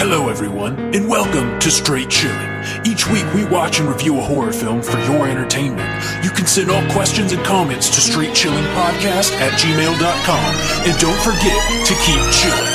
Hello everyone, and welcome to Straight Chilling. Each week we watch and review a horror film for your entertainment. You can send all questions and comments to straightchillingpodcast@gmail.com. And don't forget to keep chilling.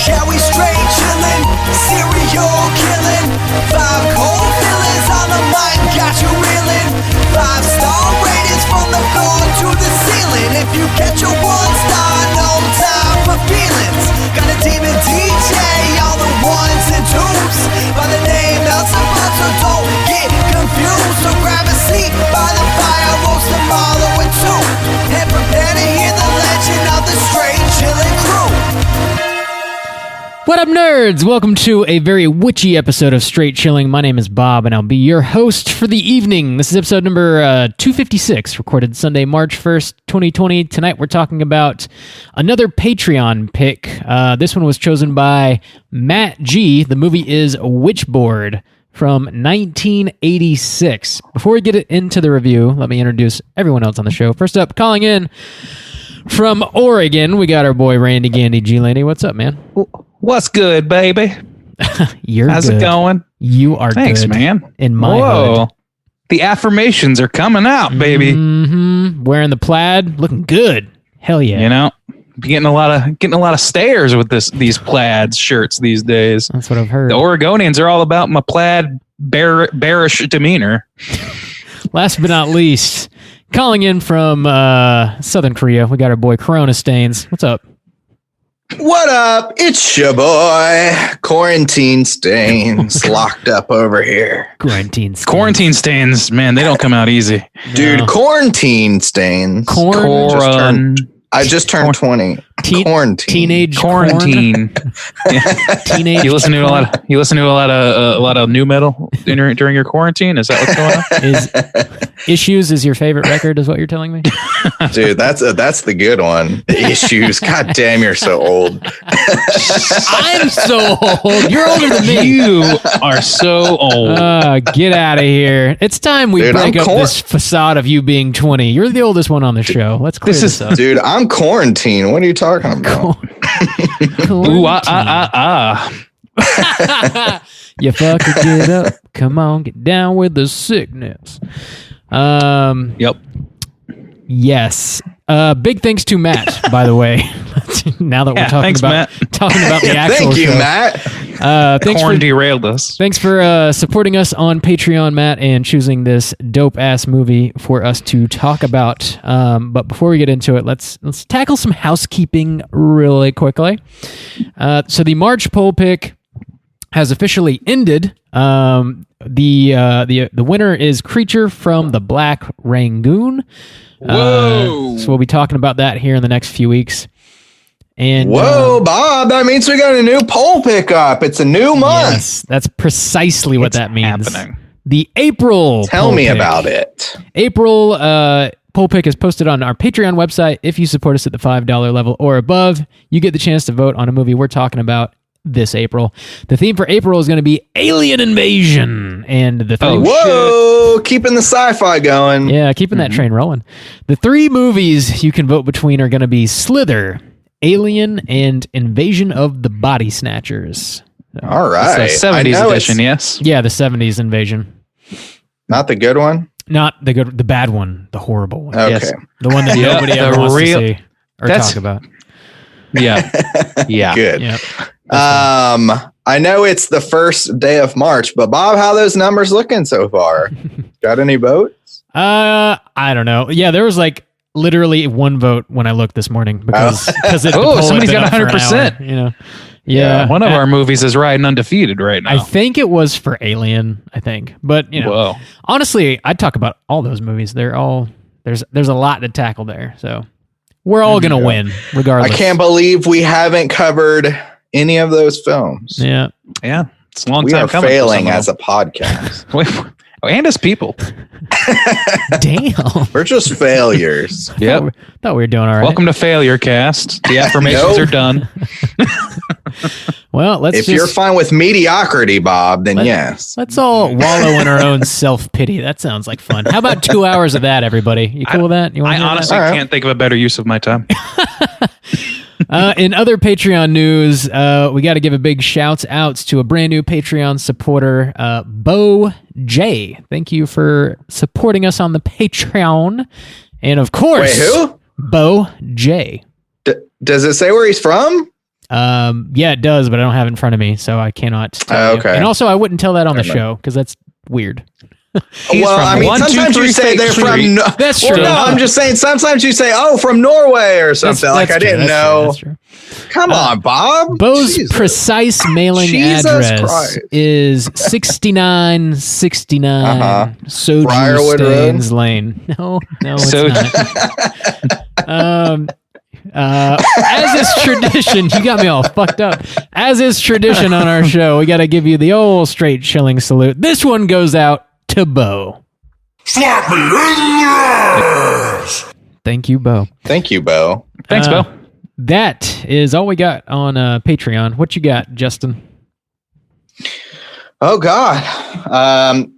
Yeah, we straight chillin', serial killing. 5 cold villains on the mic, got you reeling. 5-star ratings from the floor to the ceiling. If you get your 1 star, no time for feelings. Got a demon DJ, all the 1s and 2s. By the name Elzebub, so don't get confused. So grab a seat by the fire, roast them all with 2. And prepare to hear the legend of the Straight Chillin' crew. What up, nerds? Welcome to a very witchy episode of Straight Chilling. My name is Bob, and I'll be your host for the evening. This is episode number 256, recorded Sunday, March 1st, 2020. Tonight, we're talking about another Patreon pick. This one was chosen by Matt G. The movie is Witchboard from 1986. Before we get into the review, let me introduce everyone else on the show. First up, calling in from Oregon, we got our boy Randy Gandy G-Laney. What's up, man? What's good, baby? You're How's good. it going? You are Thanks, good. man. In my hood. The affirmations are coming out, baby. Mm-hmm. Wearing the plaid, looking good. Hell yeah. You know, getting a lot of stares with these plaid shirts these days. That's what I've heard. The Oregonians are all about my plaid bearish demeanor. Last but not least, calling in from Southern Korea, we got our boy Corona Stains. What's up? What up? It's your boy, Quarantine Stains, locked up over here. Quarantine Stains. Quarantine stains, man, they don't come out easy. Dude, No. Quarantine Stains. I just turned 20. Quarantine. Teenage Quarantine. Teenage. You listen to a lot of new metal during your quarantine? Is that what's going on? Is Issues is your favorite record, is what you're telling me? Dude, that's the good one. The Issues. God damn, you're so old. I'm so old. You're older than me. You are so old. Get out of here. It's time we break up this facade of you being 20. You're the oldest one on the show. Let's clear this up. Dude, I'm quarantined. What are you talking about? Ooh, You fucking get up. Come on, get down with the sickness. Yep. Yes. Big thanks to Matt, by the way. Now that we're talking about the actual Thank you, show. Matt. Corn derailed us. Thanks for supporting us on Patreon, Matt, and choosing this dope-ass movie for us to talk about. But before we get into it, let's tackle some housekeeping really quickly. So the March poll pick has officially ended. The winner is Creature from the Black Rangoon. Whoa! So we'll be talking about that here in the next few weeks. And whoa, Bob! That means we got a new poll pickup. It's a new month. Yes, that's precisely what that means. Happening. The April. Tell me about it. April poll pick is posted on our Patreon website. If you support us at the $5 level or above, you get the chance to vote on a movie we're talking about this April. The theme for April is going to be alien invasion, and the three keeping the sci-fi going. Yeah, keeping that train rolling. The 3 movies you can vote between are going to be Slither, Alien, and Invasion of the Body Snatchers. All right. It's a 70s edition, yes? Yeah, the 70s invasion. Not the good one? Not the good, the bad one, the horrible one. Okay. Yes. The one that nobody ever wants to see or talk about. Yeah. Yeah. Good. Yeah. I know it's the first day of March, but Bob, how are those numbers looking so far? Got any votes? I don't know. Yeah, there was like literally 1 vote when I looked this morning because somebody's got 100%. You know, yeah. One of our movies is riding undefeated right now. I think it was for Alien. I think, but you know, honestly, I'd talk about all those movies. They're all there's a lot to tackle there, so we're all gonna win regardless. I can't believe we haven't covered any of those films. Yeah. It's a long We time are coming. failing as a podcast. And as people. Damn. We're just failures. Yep. Thought we were doing all right. Welcome to Failure Cast. The affirmations are done. Well, if you're fine with mediocrity, Bob, then yes. Let's all wallow in our own self-pity. That sounds like fun. How about 2 hours of that, everybody? You cool with that? I honestly can't think of a better use of my time. In other Patreon news, we got to give a big shout out to a brand new Patreon supporter, Bo J. Thank you for supporting us on the Patreon. And of course, Wait, who? Bo J. Does it say where he's from? Yeah, it does, but I don't have it in front of me, so I cannot tell you. Okay. And also, I wouldn't tell that on the show because that's weird. Well, I mean, sometimes you say they're from. That's Well, true. no, I'm just saying. Sometimes you say, "Oh, from Norway" or something. That's I didn't true, know. That's true. Come on, Bob. Bo's Jesus. precise mailing Jesus address Christ. is 6969 Soju Briarwood Staines Lane. No, it's not. As is tradition, you got me all fucked up. As is tradition on our show, we got to give you the old straight chilling salute. This one goes out to Bo. Thank you, Bo. Thank you, Bo. Thanks, Bo. That is all we got on Patreon. What you got, Justin? Oh God.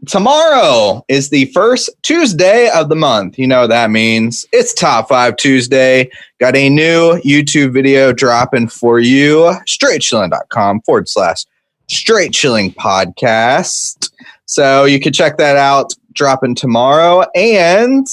Tomorrow is the first Tuesday of the month. You know what that means. It's Top 5 Tuesday. Got a new YouTube video dropping for you. straightchilling.com/straight chilling podcast. So you can check that out, dropping tomorrow. And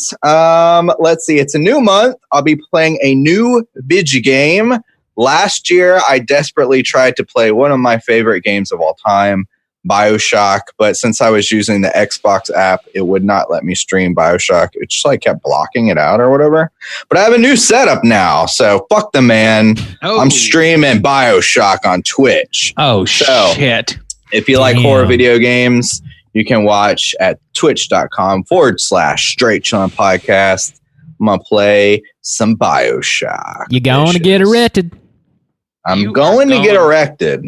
let's see, it's a new month. I'll be playing a new Ouija game. Last year, I desperately tried to play one of my favorite games of all time, BioShock, but since I was using the Xbox app, it would not let me stream BioShock. It just like kept blocking it out or whatever. But I have a new setup now, so fuck the man. Oh. I'm streaming BioShock on Twitch. Oh, So- shit. If you like horror video games, you can watch at twitch.com/straight chilling podcast. I'm gonna play some BioShock. You going to get erected? I'm going to get erected.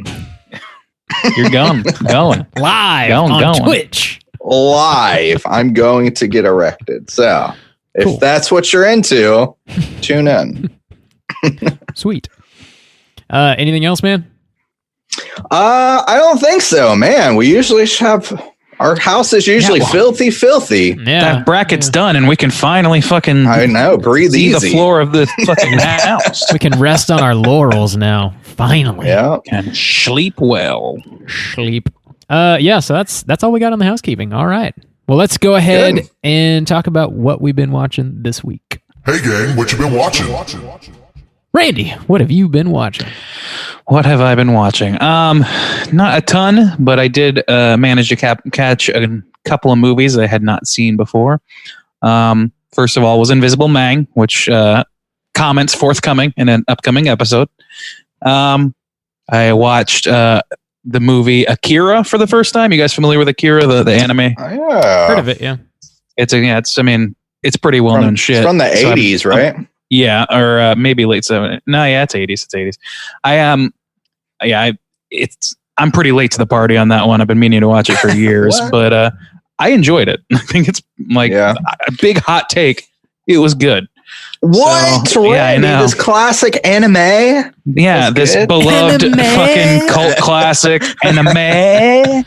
You're going. Live Going. on Twitch. Live. I'm going to get erected. So if Cool. that's what you're into, tune in. Sweet. Anything else, man? I don't think so, man. We usually have our house is usually filthy. Yeah. That bracket's done, and we can finally fucking I know. Breathe see easy. the floor of the fucking house. We can rest on our laurels now. Finally. Yeah. And sleep well. Sleep. Yeah, so that's all we got on the housekeeping. All right. Well, let's go ahead Good. and talk about what we've been watching this week. Hey gang, what you been watching? Randy, what have you been watching? What have I been watching? Not a ton, but I did manage to catch a couple of movies I had not seen before. First of all was Invisible Man, which comments forthcoming in an upcoming episode. I watched the movie Akira for the first time. You guys familiar with Akira, the anime? Oh, yeah. Heard of it, yeah. It's pretty well known shit. It's from the So 80s, right? Yeah, or maybe late 70s. No, yeah, it's 80s. It's 80s. I'm pretty late to the party on that one. I've been meaning to watch it for years, but I enjoyed it. I think it's like a big hot take. It was good. What? So, yeah, I Randy, know. this classic anime? Yeah, That's this good. beloved Anime. fucking cult classic anime.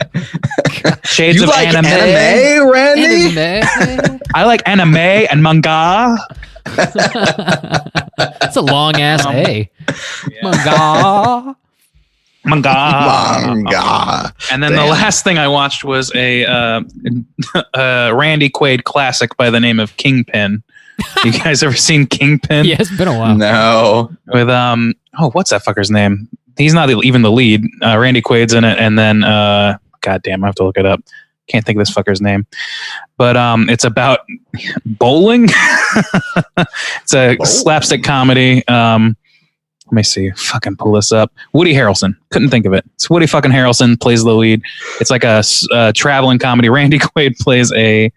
Shades You of like anime. Randy? I like anime and manga. That's a long ass A. Manga. Manga. And then Damn. the last thing I watched was a Randy Quaid classic by the name of Kingpin. You guys ever seen Kingpin? Yeah, it's been a while. No. With what's that fucker's name? He's not even the lead. Randy Quaid's in it, and then goddamn, I have to look it up. Can't think of this fucker's name, but it's about bowling. It's a slapstick comedy. Let me see. Fucking pull this up. Woody Harrelson. Couldn't think of it. It's Woody fucking Harrelson plays the lead. It's like a traveling comedy. Randy Quaid plays a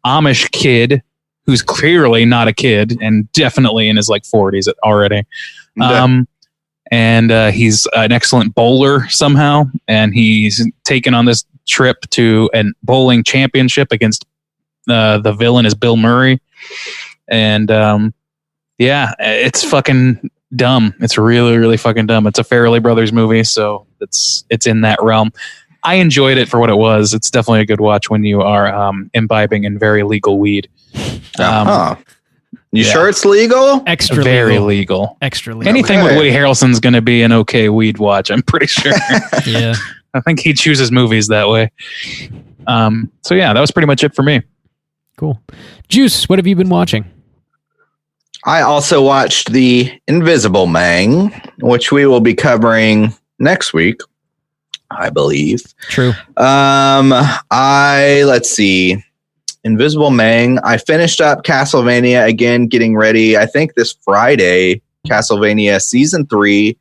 Amish kid who's clearly not a kid and definitely in his like 40s already. And he's an excellent bowler somehow. And he's taken on this trip to a bowling championship against the villain is Bill Murray. And yeah, it's fucking dumb. It's really, really fucking dumb. It's a Farrelly Brothers movie, so it's in that realm. I enjoyed it for what it was. It's definitely a good watch when you are imbibing in very legal weed. You sure it's legal? Extra Very legal. Extra legal. Anything with Woody Harrelson's going to be an okay weed watch, I'm pretty sure. Yeah. I think he chooses movies that way. So yeah, that was pretty much it for me. Cool. Juice, what have you been watching? I also watched The Invisible Man, which we will be covering next week, I believe. True. Let's see. Invisible Man. I finished up Castlevania again, getting ready. I think this Friday, Castlevania Season 3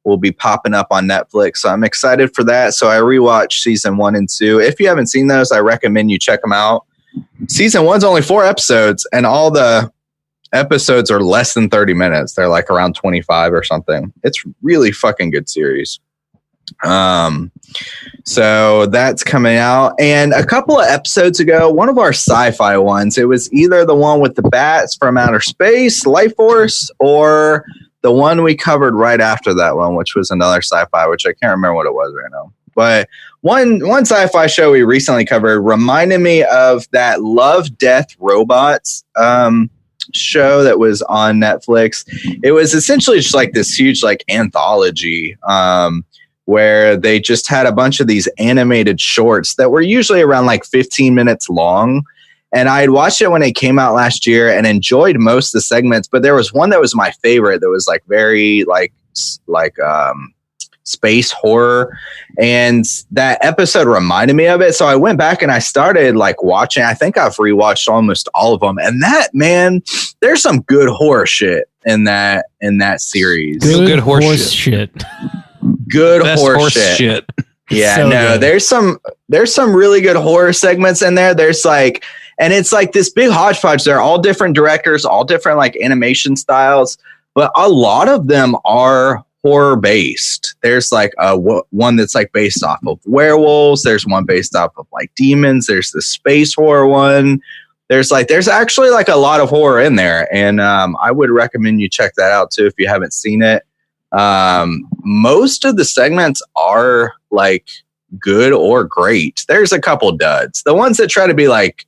will be popping up on Netflix. So I'm excited for that. So I rewatched Season 1 and 2. If you haven't seen those, I recommend you check them out. Season 1's only 4 episodes, and all the episodes are less than 30 minutes. They're like around 25 or something. It's really fucking good series. So that's coming out. And a couple of episodes ago, one of our sci-fi ones, it was either the one with the bats from outer space, Life Force, or the one we covered right after that one, which was another sci-fi, which I can't remember what it was right now. But one sci-fi show we recently covered reminded me of that Love, Death, Robots show that was on Netflix. It was essentially just like this huge like anthology where they just had a bunch of these animated shorts that were usually around like 15 minutes long. And I had watched it when it came out last year and enjoyed most of the segments, but there was one that was my favorite that was like very like space horror, and that episode reminded me of it. So I went back and I started like watching. I think I've rewatched almost all of them, and that, man, there's some good horror shit in that series. Good horse shit. Good Best horse shit. Yeah, So no, good. there's some really good horror segments in there. There's like, and it's like this big hodgepodge. They're all different directors, all different like animation styles, but a lot of them are horror based. There's like one that's like based off of werewolves. There's one based off of like demons. There's the space horror one. There's actually like a lot of horror in there, and I would recommend you check that out too if you haven't seen it. Most of the segments are like good or great. There's a couple duds. The ones that try to be like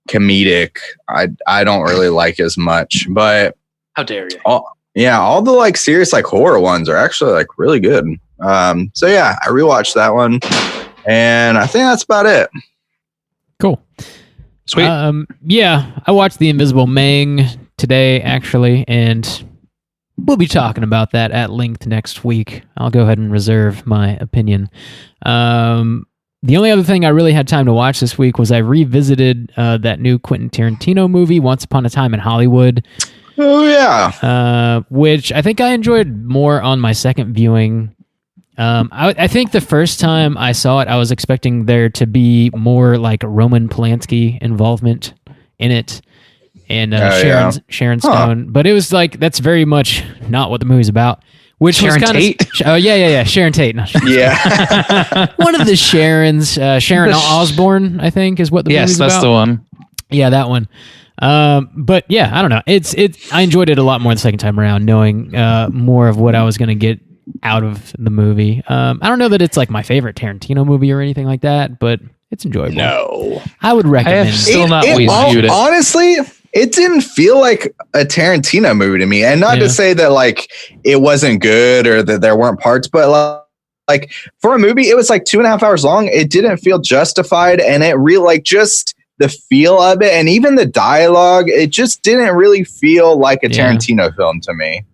comedic, I don't really like as much. But How dare you? all the like serious like horror ones are actually like really good. So yeah, I rewatched that one, and I think that's about it. Cool. Sweet. Yeah, I watched The Invisible Man today, actually, and we'll be talking about that at length next week. I'll go ahead and reserve my opinion. The only other thing I really had time to watch this week was I revisited that new Quentin Tarantino movie, Once Upon a Time in Hollywood. Oh yeah. Which I think I enjoyed more on my second viewing. I think the first time I saw it, I was expecting there to be more like Roman Polanski involvement in it, and Sharon Stone. But it was like, that's very much not what the movie's about. Which Sharon was kind Tate? of Sharon Tate. No, Yeah. one of the Sharons, Sharon Osbourne, I think, is what the movie's about. Yes, that's the one. Yeah, that one. But yeah, I don't know. I enjoyed it a lot more the second time around, knowing more of what I was going to get out of the movie. I don't know that it's like my favorite Tarantino movie or anything like that, but it's enjoyable. No. I would recommend. Honestly, it didn't feel like a Tarantino movie to me. And not to say that like it wasn't good or that there weren't parts, but like for a movie, it was like 2.5 hours long. It didn't feel justified, and it really like just the feel of it and even the dialogue, it just didn't really feel like a Tarantino film to me.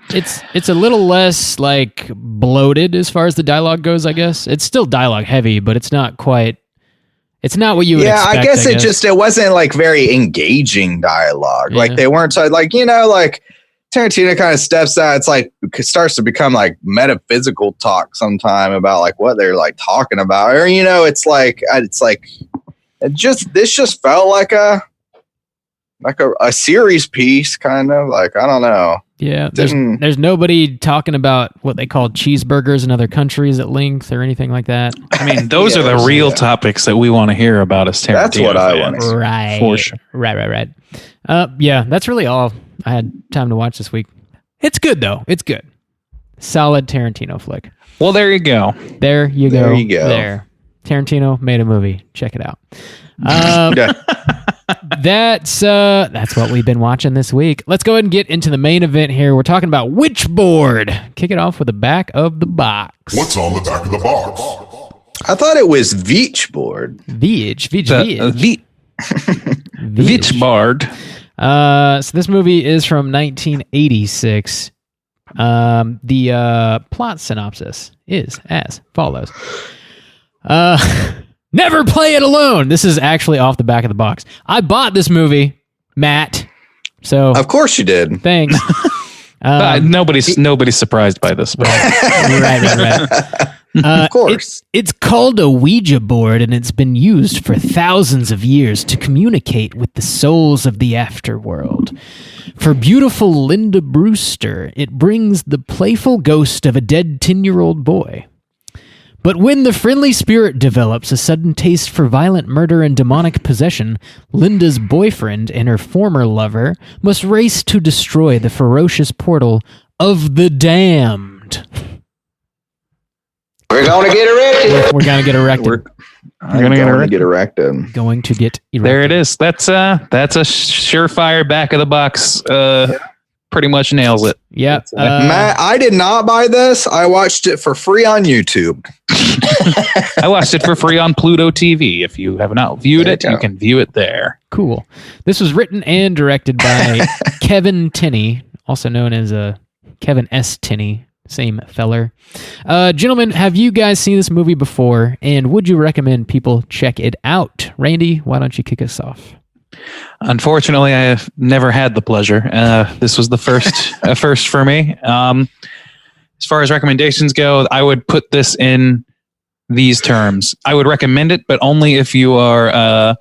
It's a little less like bloated as far as the dialogue goes, I guess. It's still dialogue heavy, but it's not quite. It's not what you would expect. I guess it wasn't like very engaging dialogue. Yeah. Like they weren't so like, like Tarantino kind of steps out. It's like it starts to become like metaphysical talk sometime about like what they're like talking about, or this just felt like a series piece, kind of like, I don't know. Yeah, there's nobody talking about what they call cheeseburgers in other countries at length or anything like that. I mean, those are the real topics that we want to hear about as Tarantino. That's what I want to hear. Right. For sure. Right. Yeah, that's really all I had time to watch this week. It's good, though. It's good. Solid Tarantino flick. Well, there you go. There you go. There you go. There. Tarantino made a movie. Check it out. That's what we've been watching this week. Let's go ahead and get into the main event here. We're talking about Witchboard. Kick it off with the back of the box. What's on the back of the box? I thought it was Witchboard. Witchboard. So this movie is from 1986. The plot synopsis is as follows. Never play it alone. This is actually off the back of the box. I bought this movie, Matt. So Of course you did. thanks. Nobody's surprised by this. But Right. Of course. It's called a Ouija board, and it's been used for thousands of years to communicate with the souls of the afterworld. For beautiful Linda Brewster, it brings the playful ghost of a dead 10-year-old boy. But when the friendly spirit develops a sudden taste for violent murder and demonic possession, Linda's boyfriend and her former lover must race to destroy the ferocious portal of the damned. We're going to get erected. We're gonna get erected. I'm going to get erected. Going to get erected. there it is. That's a surefire back of the box. Pretty much nails it. Yeah. Matt, I did not buy this. I watched it for free on YouTube. I watched it for free on Pluto TV. If you have not viewed it, you can view it there. Cool. This was written and directed by Kevin Tenney, also known as Kevin S. Tenney. Same feller. Gentlemen, have you guys seen this movie before? And would you recommend people check it out? Randy, why don't you kick us off? Unfortunately, I have never had the pleasure. This was the first for me. As far as recommendations go, I would put this in these terms. I would recommend it, but only if you are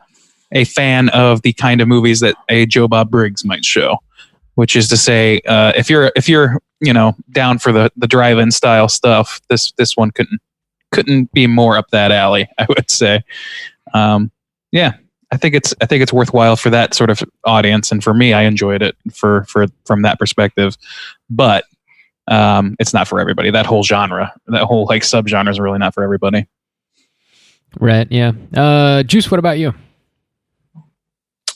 a fan of the kind of movies that a Joe Bob Briggs might show. Which is to say, if you're down for the drive-in style stuff, this one couldn't be more up that alley. I would say, yeah. I think it's worthwhile for that sort of audience, and for me, I enjoyed it from that perspective. But it's not for everybody. That whole genre, that whole subgenre, is really not for everybody. Right. Yeah. Juice, what about you?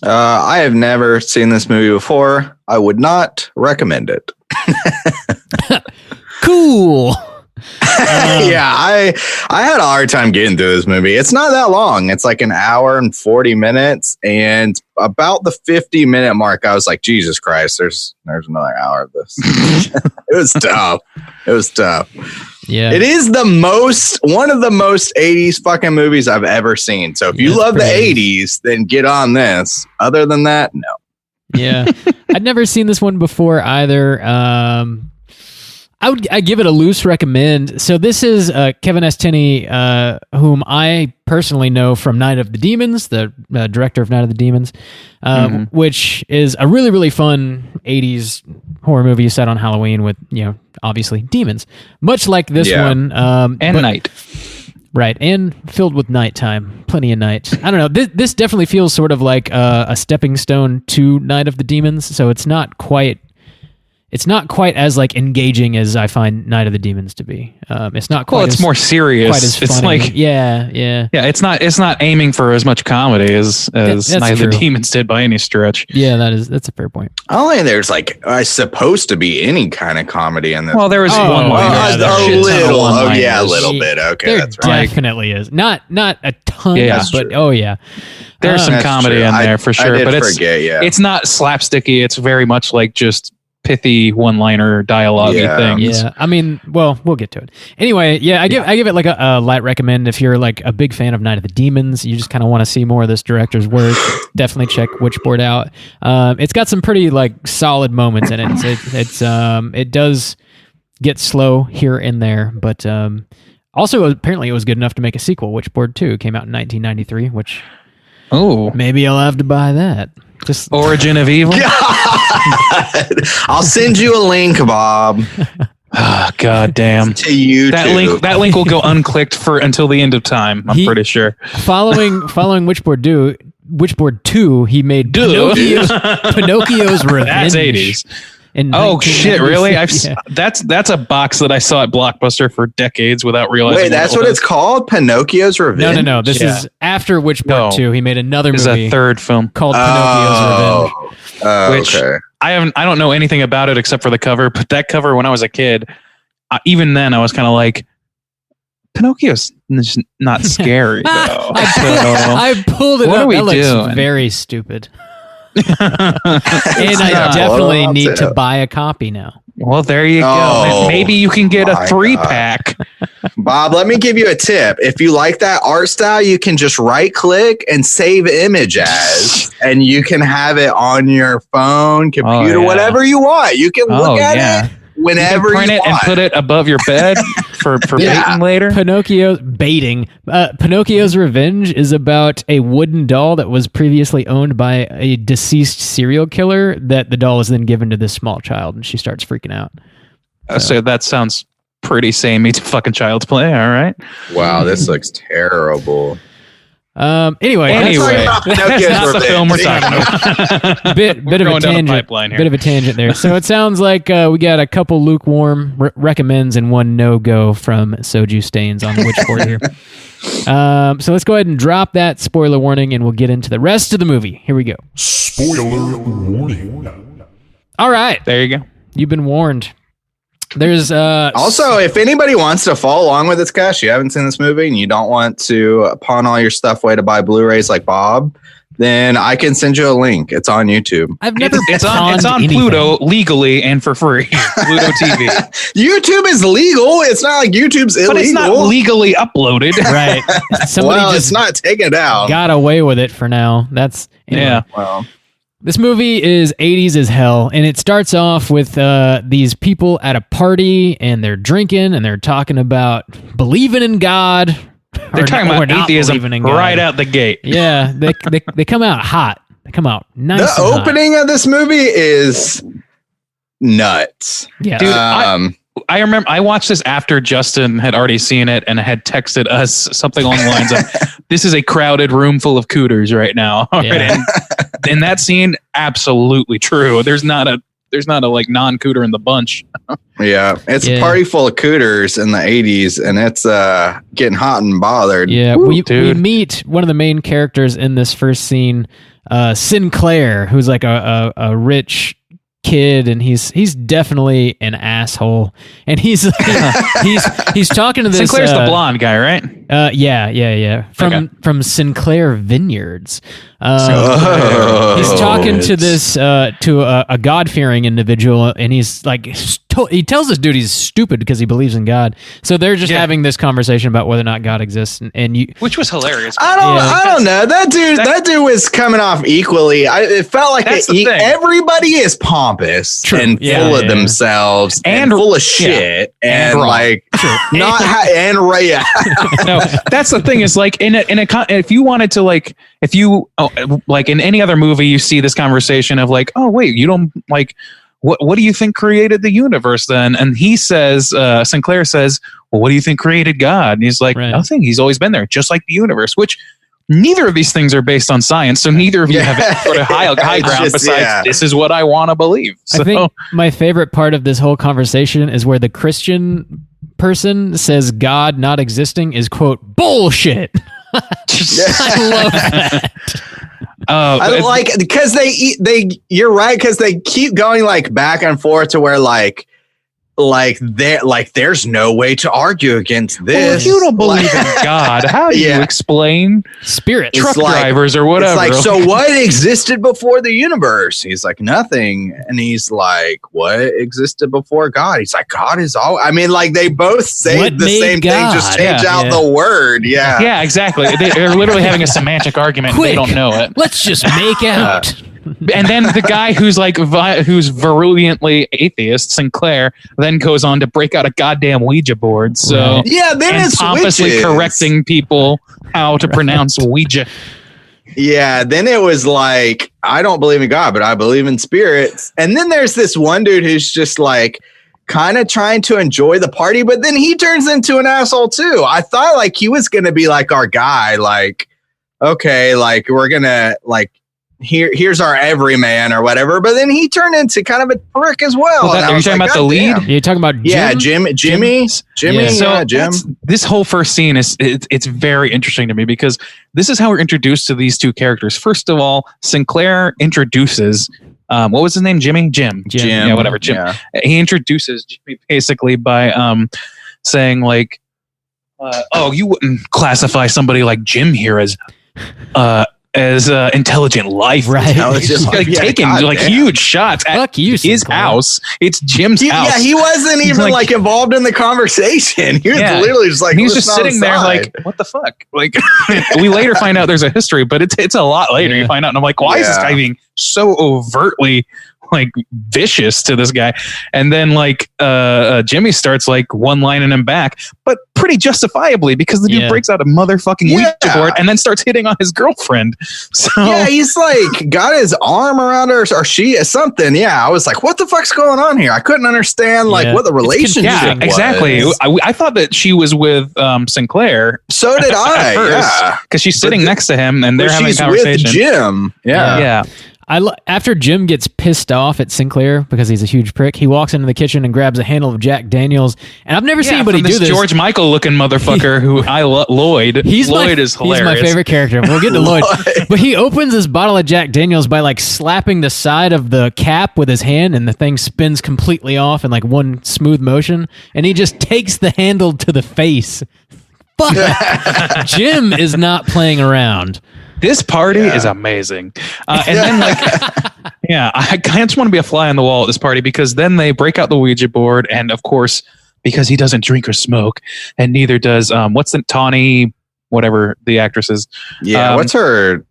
I have never seen this movie before. I would not recommend it. Cool. Yeah, I had a hard time getting through this movie. It's not that long. It's like an hour and 40 minutes. And about the 50-minute mark, I was like, Jesus Christ, there's another hour of this. It was tough. Yeah. It is one of the most 80s fucking movies I've ever seen. So if you love the 80s, then get on this. Other than that, no. Yeah. I'd never seen this one before either. I give it a loose recommend. So this is Kevin S. Tenney, whom I personally know from Night of the Demons, the director of Night of the Demons, which is a really, really fun 80s horror movie set on Halloween with, obviously demons. Much like this one. Night. Right, and filled with nighttime. Plenty of night. I don't know. This definitely feels sort of like a stepping stone to Night of the Demons, so it's not quite as engaging as I find Night of the Demons to be. It's not quite. Well, it's more serious. Quite as it's funny. like yeah. It's not aiming for as much comedy as Night of the Demons did by any stretch. Yeah, that's a fair point. I don't think there's supposed to be any kind of comedy in this. Well, there was one line. A little bit. Okay, there that's right. Definitely is. Not a ton, Yeah, but true. There's some comedy in there for sure. But it's not slapsticky. It's very much like just pithy one-liner dialogue-y things. Yeah, I mean, well, we'll get to it. Anyway, I give it like a light recommend if you're like a big fan of Night of the Demons. You just kind of want to see more of this director's work. Definitely check Witchboard out. It's got some pretty solid moments in it. It does get slow here and there, but also apparently it was good enough to make a sequel. Witchboard 2 came out in 1993, which maybe I'll have to buy that. Just Origin of Evil. I'll send you a link, Bob. Oh, God damn. To you. That link will go unclicked until the end of time. I'm pretty sure. Following Witchboard 2, he made Pinocchio's Revenge. That's 80s. Oh shit! Really? Yeah. That's a box that I saw at Blockbuster for decades without realizing. Wait, that's what it's called? Pinocchio's Revenge? No. This is after Witchboard 2. He made another It's movie a third film called Pinocchio's Revenge. which okay. I don't know anything about it except for the cover. But that cover, when I was a kid, even then I was kind of like, Pinocchio's just not scary though. I pulled it What up. are we That looks doing? very stupid. And I definitely need to buy a copy now. Well, there you Oh, go. Maybe you can get a my 3-pack. Bob, let me give you a tip. If you like that art style, you can just right click and save image as, and you can have it on your phone, computer, yeah. whatever you want. You can look at it whenever you print it want. and put it above your bed for baiting later. Pinocchio's Revenge is about a wooden doll that was previously owned by a deceased serial killer that the doll is then given to this small child, and she starts freaking out. So that sounds pretty samey to fucking Child's Play. All right. Wow, this looks terrible. Anyway, Let's talk about that's Pinocchio's not the Revenge. film we're talking about. bit of a going down a tangent. pipeline here. Bit of a tangent there. So it sounds like we got a couple lukewarm recommends and one no-go from Soju Stains on the Witchboard here. So let's go ahead and drop that spoiler warning, and we'll get into the rest of the movie. Here we go. Spoiler warning. All right, There you go. you've been warned. There's Also, if anybody wants to follow along with this, Cash, you haven't seen this movie and you don't want to pawn all your stuff away to buy Blu-rays like Bob, then I can send you a link. It's on YouTube. I've never It's pawned on anything. Pluto legally and for free. Pluto TV. YouTube is legal. It's not like YouTube's illegal. But it's not legally uploaded. Right. Somebody Well, just it's not taken down. got away with it for now. That's anyway. Yeah. Well, This movie is 80s as hell, and it starts off with these people at a party, and they're drinking, and they're talking about believing in God. They're talking or about not atheism believing in God. right out the gate. Yeah, they come out hot. They come out nice. the and hot. opening of this movie is nuts. Yeah. Dude, I remember I watched this after Justin had already seen it and had texted us something along the lines of, "This is a crowded room full of cooters right now." Yeah. And that scene, absolutely true. There's not a like non-cooter in the bunch. Yeah, it's Yeah. a party full of cooters in the 80s, and it's getting hot and bothered. Yeah, Woo, we dude. meet one of the main characters in this first scene, Sinclair, who's like a rich kid, and he's definitely an asshole, and he's talking to this Sinclair's the blonde guy, right? yeah from Sinclair Vineyards. Oh. He's talking to this to a God-fearing individual, and he's like he tells this dude he's stupid because he believes in God. So they're just having this conversation about whether or not God exists, and you Which was hilarious. I don't know. That dude was coming off equally. It felt like That's the thing. everybody is pompous True. and Yeah, full of yeah. themselves and And- full of shit and wrong. like not and right. Yeah. No, that's the thing is like if you wanted to like like in any other movie you see this conversation of like, oh wait, you don't like what do you think created the universe then? And he says Sinclair says, well, what do you think created God? And he's like, Right. nothing, he's always been there, just like the universe, which neither of these things are based on science, so neither of you have any sort of high It's ground just- besides yeah. this is what I want to believe. So I think my favorite part of this whole conversation is where the Christian person says God not existing is, quote, bullshit. I love that. I like because you're right, because they keep going like back and forth to where like there's no way to argue against well, this. if you don't believe in God, how do Yeah. you explain Spirit. truck like- drivers or whatever? It's like, so what existed before the universe? He's like, nothing. And he's like, what existed before God? He's like, God is all. I mean, like they both say What the made same God? thing, just change Yeah. out the word. Yeah. Yeah, exactly. They're literally having a semantic argument. Quick. They don't know it. Let's just make out. And then the guy who's like who's virulently atheist, Sinclair, then goes on to break out a goddamn Ouija board. So Right. Yeah, then and it pompously switches. correcting people how to pronounce Ouija. Yeah, then it was like, I don't believe in God, but I believe in spirits. And then there's this one dude who's just like kind of trying to enjoy the party, but then he turns into an asshole too. I thought like he was going to be like our guy, like, okay, like we're going to like, here's our everyman or whatever. But then he turned into kind of a prick as well. Are you talking about the lead? You're talking about Jim? Jimmy. Yeah. This whole first scene it's very interesting to me because this is how we're introduced to these two characters. First of all, Sinclair introduces what was his name? Jim. Yeah, whatever. Jim. Yeah. He introduces Jimmy basically by saying like, you wouldn't classify somebody like Jim here as intelligent life, right? It's just taking huge shots at his house. It's Jim's house. Yeah, he wasn't even like involved in the conversation. He was literally just like, he's just sitting there like, what the fuck? Like, we later find out there's a history, but it's a lot later. You find out, and I'm like, why is this guy being so overtly like vicious to this guy? And then like Jimmy starts like one-lining him back, but pretty justifiably because the dude breaks out a motherfucking Ouija board and then starts hitting on his girlfriend. So he's like got his arm around her or she something. I was like, what the fuck's going on here? I couldn't understand like what the relationship was. Exactly. I thought that she was with Sinclair. So did I. Because she's sitting next to him and they're having a conversation. With Jim. Yeah. After Jim gets pissed off at Sinclair because he's a huge prick, he walks into the kitchen and grabs a handle of Jack Daniels. And I've never seen anybody do this. George Michael looking motherfucker who I love, Lloyd. Lloyd is hilarious. He's my favorite character. We'll get to Lloyd. But he opens this bottle of Jack Daniels by like slapping the side of the cap with his hand, and the thing spins completely off in like one smooth motion. And he just takes the handle to the face. Fuck. Jim is not playing around. This party is amazing. And then like, I just want to be a fly on the wall at this party because then they break out the Ouija board. And of course, because he doesn't drink or smoke and neither does, what's the Tawny, whatever the actress is. Yeah. What's her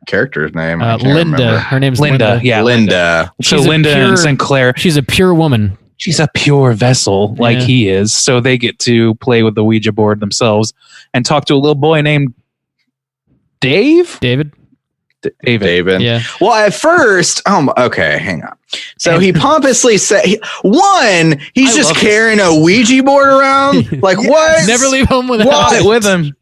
character's name? Linda. Her name's Linda. Yeah. Linda. So Linda and Sinclair. She's a pure woman. She's a pure vessel like he is. So they get to play with the Ouija board themselves and talk to a little boy named David. Yeah. Well, at first, okay, hang on. So he pompously said, he's just carrying a Ouija board around. Like what? Never leave home without it with him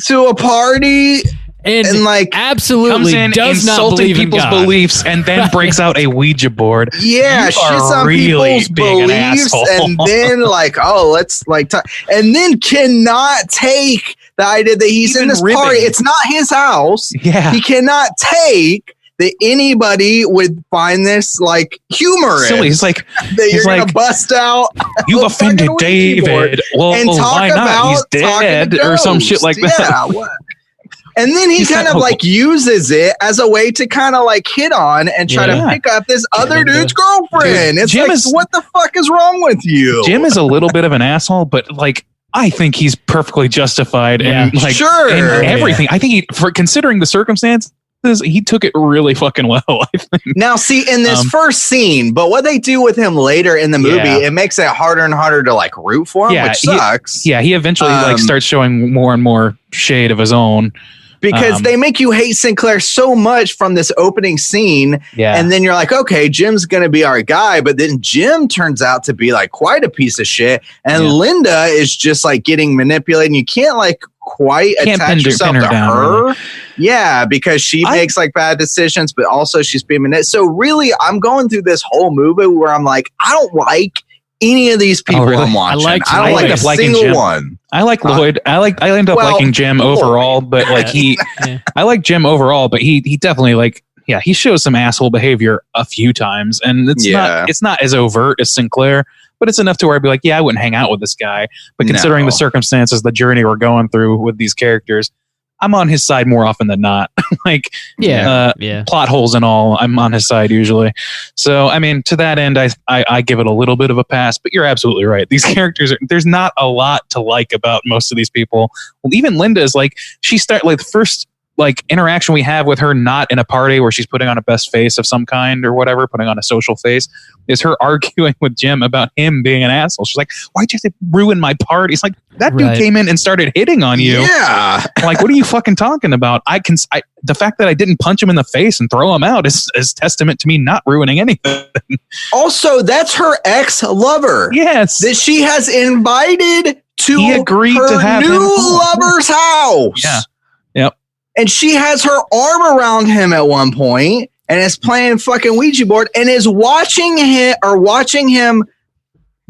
to a party. And like absolutely comes in does not insulting believe people's beliefs and then breaks out a Ouija board. Yeah, shits on really people's beliefs and then like, let's like and then cannot take the idea that he's in this party. It's not his house. Yeah. He cannot take that anybody would find this like humorous. Silly. He's like, that you're gonna bust out. You've offended David. Well, and talk why not? About he's dead or some shit like that. Yeah, what? And then he kind of like uses it as a way to kind of like hit on and try to pick up this other dude's girlfriend. It's Jim like, what the fuck is wrong with you? Jim is a little bit of an asshole, but like, I think he's perfectly justified and like in everything. I think for considering the circumstances, he took it really fucking well, I think. Now, see, in this first scene, but what they do with him later in the movie, it makes it harder and harder to like root for him, which sucks. He eventually like starts showing more and more shade of his own. Because they make you hate Sinclair so much from this opening scene. Yeah. And then you're like, okay, Jim's going to be our guy. But then Jim turns out to be like quite a piece of shit. And Linda is just like getting manipulated. And you can't like quite attach yourself to her. Really. Yeah, because she makes like bad decisions, but also she's being manipulated. So really, I'm going through this whole movie where I'm like, I don't like any of these people I'm watching. I don't like a single Jim. one. I like Lloyd. I end up liking Jim overall, but like I like Jim overall, but he definitely like, he shows some asshole behavior a few times, and it's not as overt as Sinclair, but it's enough to where I'd be like, I wouldn't hang out with this guy. But considering the circumstances, the journey we're going through with these characters, I'm on his side more often than not. Like, plot holes and all, I'm on his side usually. So, I mean, to that end, I give it a little bit of a pass, but you're absolutely right. These characters, there's not a lot to like about most of these people. Well, even Linda is like, the first like interaction we have with her, not in a party where she's putting on a best face of some kind or whatever, putting on a social face, is her arguing with Jim about him being an asshole. She's like, why'd you have to ruin my party? It's like, that dude came in and started hitting on you. Yeah. Like, what are you fucking talking about? The fact that I didn't punch him in the face and throw him out is testament to me not ruining anything. Also, that's her ex-lover. Yes. That she has invited to he agreed her to have new lover's house. Yeah. Yep. and she has her arm around him at one point and is playing fucking Ouija board and is watching him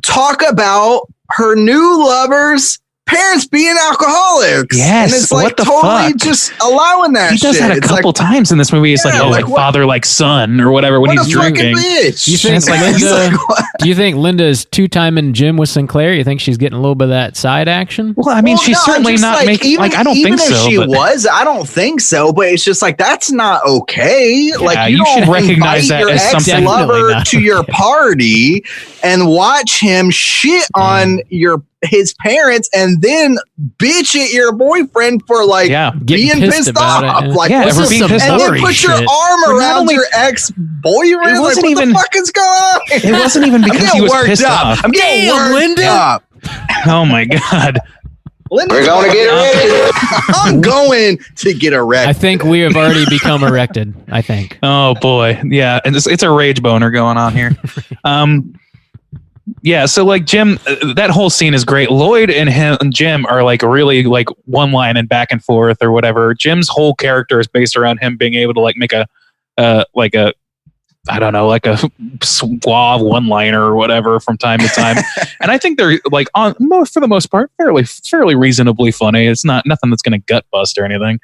talk about her new lover's parents being alcoholics. Yes, and it's what like the totally fuck? just allowing that. He does shit. that a It's couple like, times in this movie. It's Yeah, like, oh, like like what- father, like son, or whatever when what he's a fucking drinking. bitch. You think It's like, Linda? what? Do you think Linda is two-timing Jim with Sinclair? You think she's getting a little bit of that side action? Well, I mean, Well, she's no, certainly just not making. even, Like, I don't even think if so. she but- was, I don't think so. But it's just like that's not okay. Like you don't should recognize invite that your as something- Definitely ex-lover not to your party and watch him shit on his parents and then bitch at your boyfriend for like Yeah. Getting being pissed pissed about off. it, yeah. Like Yeah, what's ever this- being pissed and off. then Boring put your shit. arm But not around only- your ex-boyfriend. Like, wasn't what even- the fuck is going on? It wasn't even I'm because he getting was worked pissed up. off. I'm getting Damn, worked Linda. up. Oh my god. We're going to get erected. I'm going to get I erected. think we have already become erected. I think. Oh boy, yeah, and it's a rage boner going on here. Yeah, so like Jim, that whole scene is great. Lloyd and him and Jim are like really like one line and back and forth or whatever. Jim's whole character is based around him being able to like make a I don't know, like a suave one-liner or whatever from time to time. And I think they're like for the most part fairly reasonably funny. It's not nothing that's going to gut bust or anything.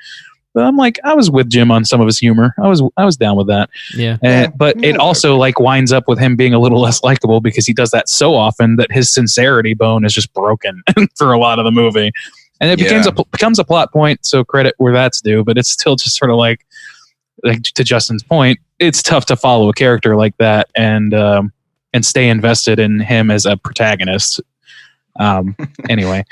But I'm like, I was with Jim on some of his humor. I was down with that. Yeah. But it also like winds up with him being a little less likable because he does that so often that his sincerity bone is just broken for a lot of the movie. And it becomes a plot point. So credit where that's due, but it's still just sort of like to Justin's point, it's tough to follow a character like that and stay invested in him as a protagonist. Anyway,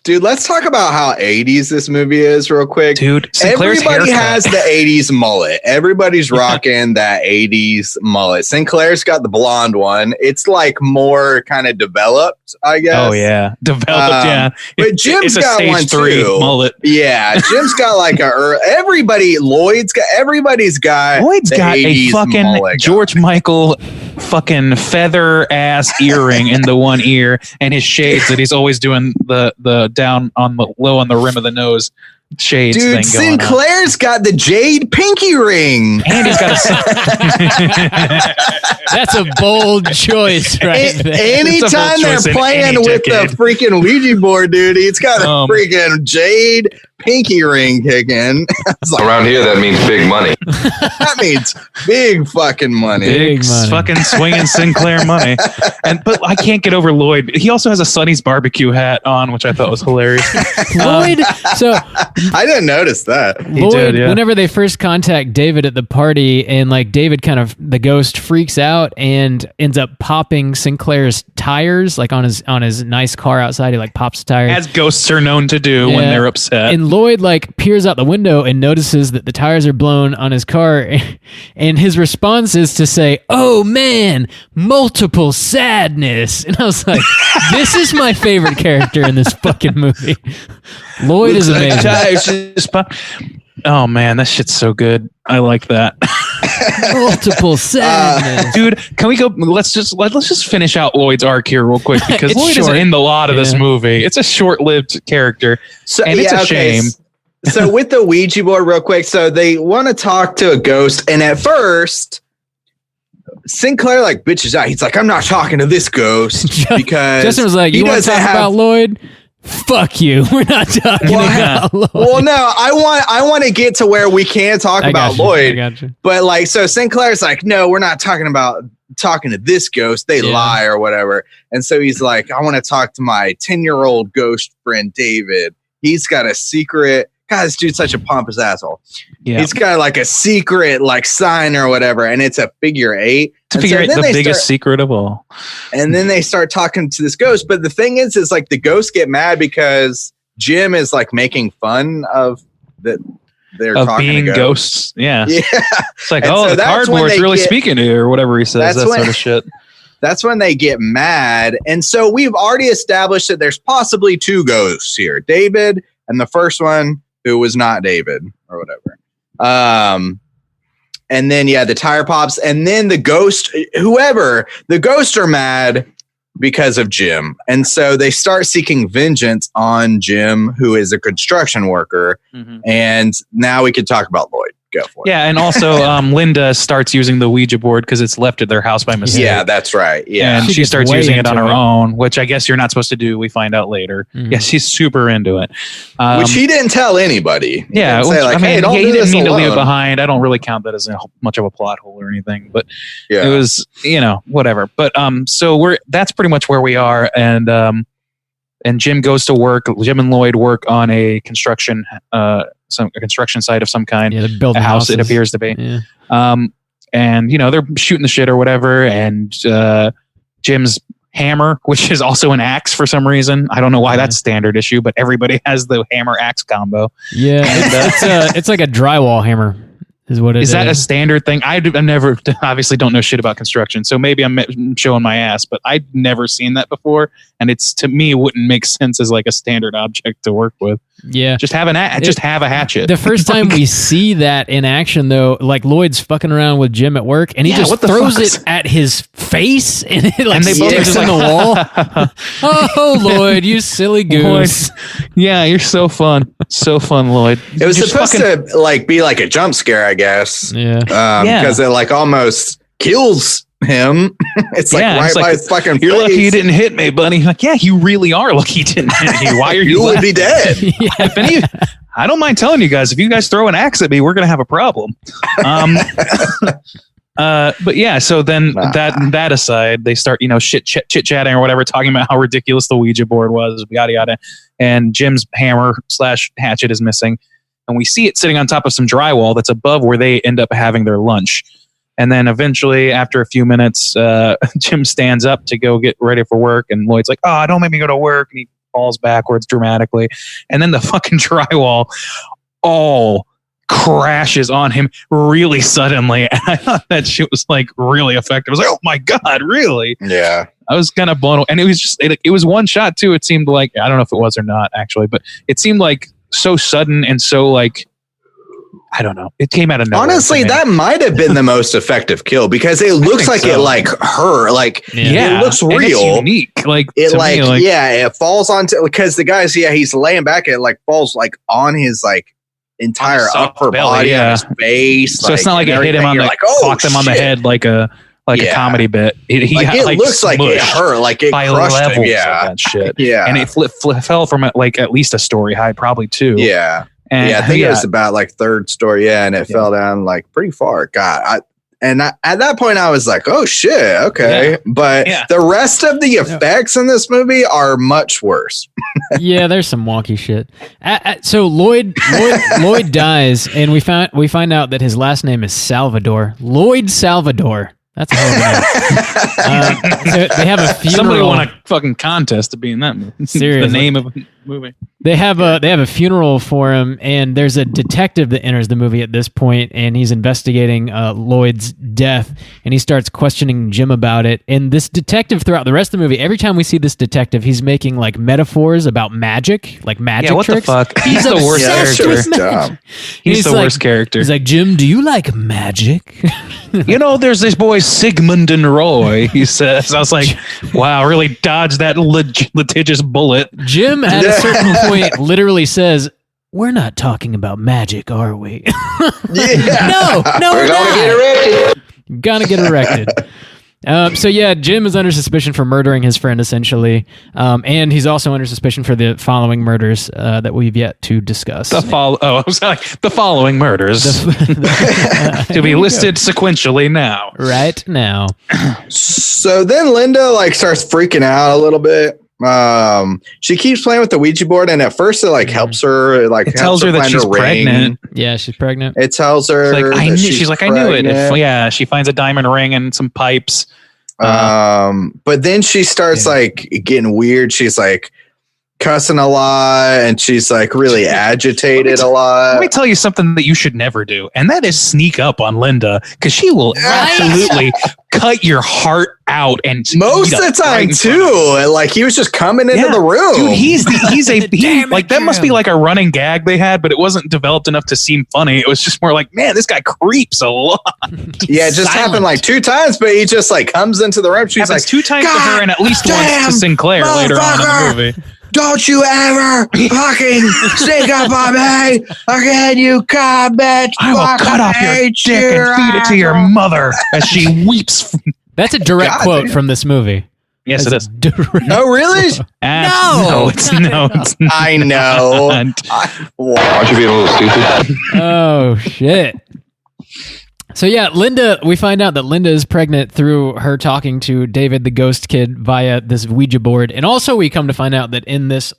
dude, let's talk about how 80s this movie is real quick. dude, Sinclair's Everybody haircut. has the 80s mullet. Everybody's rocking that 80s mullet. Sinclair's got the blonde one. It's like more kind of developed, I guess. Oh yeah, developed. Yeah, but Jim's it's a got stage one 3 too. mullet. Yeah, Jim's got like everybody's got Lloyd's the got a 80s fucking mullet George Michael fucking feather ass earring in the one ear and his shades that he's always doing the down on the low on the rim of the nose shades Dude, thing going on. Sinclair's got the jade pinky ring. And he's got a That's a bold choice, right there. Anytime they're choice in playing any with decade. the freaking Ouija board, dude, he's got a freaking jade pinky ring kicking. It's like, Around here, that means big money. that means big fucking money. Big money. fucking swinging Sinclair money. But I can't get over Lloyd. He also has a Sonny's barbecue hat on, which I thought was hilarious. Lloyd. So I didn't notice that. Lloyd, did, yeah. whenever they first contact David at the party, and like David kind of the ghost freaks out and ends up popping Sinclair's tires, like on his nice car outside. He like pops tires. As ghosts are known to do when Yeah. they're upset. And Lloyd like peers out the window and notices that the tires are blown on his car, and his response is to say, "Oh man, multiple sadness." And I was like, "This is my favorite character in this fucking movie." Lloyd is amazing. Oh man, that shit's so good. I like that. Multiple sadness. Dude, can we go let's just finish out Lloyd's arc here real quick because It's Lloyd short. is in the lot of this Yeah. movie. It's a short-lived character. So, And it's a shame. So with the Ouija board, real quick, so they want to talk to a ghost, and at first, Sinclair like bitches out. He's like, "I'm not talking to this ghost because Justin was like, he "You want to doesn't talk have." about Lloyd? Fuck you. We're not talking about Lloyd." Well, no, I want to get to where we can talk I about got you. I Lloyd, got you. but like, so Sinclair's like, "No, we're not talking to this ghost. They Yeah. lie or whatever." And so he's like, "I want to talk to my 10-year-old ghost friend David. He's got a secret." God, this dude's such a pompous asshole. Yeah. He's got like a secret like sign or whatever, and it's a figure 8. To And figure so out then the they biggest secret of all. and then they start talking to this ghost. But the thing is like the ghosts get mad because Jim is like making fun of that they're Of talking being to ghosts. Yeah. Yeah, It's like, And oh, so the that's when cardboard's they really get- speaking to you or whatever he says. That's That when- sort of shit. that's when they get mad. And so we've already established that there's possibly 2 ghosts here, David and the first one who was not David or whatever. And then the tire pops, and then the ghost, the ghosts are mad because of Jim. And so they start seeking vengeance on Jim, who is a construction worker. And now we can talk about Lloyd. Go for it. Yeah, and also Linda starts using the Ouija board because it's left at their house by mistake. Yeah, that's right. Yeah. And she gets starts way using it on into her it. own, which I guess you're not supposed to do. We find out later. Yeah, she's super into it. Which he didn't tell anybody. He Yeah, didn't say, like, hey, don't he do didn't this mean to leave it alone. behind. I don't really count that as much of a plot hole or anything, but Yeah. it was, whatever. But so that's pretty much where we are, and Jim goes to work. Jim and Lloyd work on a construction site of some kind. Yeah, they're building a house. houses. It appears to be. Yeah. And they're shooting the shit or whatever, and Jim's hammer, which is also an axe for some reason. I don't know why that's standard issue, but everybody has the hammer axe combo. Yeah, it's like a drywall hammer. Is what it is. Is that a standard thing? I never, obviously don't know shit about construction, so maybe I'm showing my ass, but I'd never seen that before, and it's, to me, wouldn't make sense as like a standard object to work with. Yeah. Just have have a hatchet. The first time we see that in action, though, like Lloyd's fucking around with Jim at work, and he just what the throws fuck it is- at his face, and it like And they both are sticks just in the wall. Oh, Lloyd, you silly goose. Yeah, you're so fun. So fun, Lloyd. It was Just supposed to like be like a jump scare, I guess. Yeah. Because it like almost kills him. It's like right it's by his fucking You're lucky you face. didn't hit me, buddy. Like, yeah, you really are lucky you didn't hit me. Why are you You would laughing? be dead. If any, I don't mind telling you guys, if you guys throw an axe at me, we're gonna have a problem. But yeah, so then that aside, they start chit chatting or whatever, talking about how ridiculous the Ouija board was, yada yada, and Jim's hammer / hatchet is missing, and we see it sitting on top of some drywall that's above where they end up having their lunch. And then eventually, after a few minutes, Jim stands up to go get ready for work, and Lloyd's like, "Oh, don't make me go to work," and he falls backwards dramatically, and then the fucking drywall all crashes on him really suddenly, and I thought that shit was like really effective. I was like, "Oh my god, really?" Yeah. I was kind of blown away, and it was just it was one shot too. It seemed like, I don't know if it was or not actually, but it seemed like so sudden and so like, I don't know. It came out of nowhere. Honestly, that might have been the most effective kill because it looks like it like her. Like yeah, it looks and it's real. unique. Like It to like, me, it falls onto because the guy's he's laying back and it like falls like on his like entire On his soft upper belly, body, yeah. on his face. So it's not like and it hit him everything. on You're the like, oh, clocked him on the shit. head like a Yeah. comedy bit. He Like, got, it looks like it smushed hurt. Like it by crushed levels him. of Yeah. that shit. Yeah. And it fell from like at least a story high, probably two. Yeah. And I think it was about like third story. Yeah. And it fell down like pretty far. God. At that point, I was like, oh shit. Okay. Yeah. But Yeah. the rest of the effects in this movie are much worse. Yeah, there's some wonky shit. So Lloyd dies, and we find out that his last name is Salvador. Lloyd Salvador. That's a hell of a name. So they have a funeral. Somebody won a fucking contest to be in that movie. Seriously. The name of the movie. They have a funeral for him, and there's a detective that enters the movie at this point, and he's investigating Lloyd's death, and he starts questioning Jim about it. And this detective, throughout the rest of the movie, every time we see this detective, he's making like metaphors about magic, like magic Yeah, what tricks. the fuck? He's the worst Yeah, obsessed sure. with Dumb. magic. He's the like- worst character. He's like, Jim, do you like magic? There's this boy Sigmund and Roy, he says. I was like, wow, really dodged that litigious bullet. Jim, at a certain point, literally says, "We're not talking about magic, are we?" Yeah. No, we're We're gonna not. get erected. Gonna get erected. So yeah, Jim is under suspicion for murdering his friend, essentially, and he's also under suspicion for the following murders that we've yet to discuss. I was like, the following murders to be listed sequentially now. Right now. So then Linda like starts freaking out a little bit. She keeps playing with the Ouija board, and at first it like helps her. Like It tells her that find she's ring. pregnant. Yeah, she's pregnant. It tells her. Like, I that knew. She's like, I knew it. pregnant. She finds a diamond ring and some pipes. But then she starts like getting weird. She's like, cussing a lot, and she's like really agitated a lot. Let me tell you something that you should never do, and that is sneak up on Linda, because she will absolutely cut your heart out. And most of the time too, like he was just coming into the room. Dude, that must be like a running gag they had, but it wasn't developed enough to seem funny. It was just more like, man, this guy creeps a lot. Yeah, it just happened like 2 times, but he just like comes into the room. She's like 2 times to her and at least once to Sinclair later on in the movie. Don't you ever fucking sneak up on me again, you bitch. I will cut off your dick and feed it to your mother as she weeps. That's a direct quote from this movie. Yes, it is. Oh, really? No, it's not. I know. Aren't you being a little stupid? Oh, shit. So yeah, we find out that Linda is pregnant through her talking to David the ghost kid via this Ouija board. And also we come to find out that in this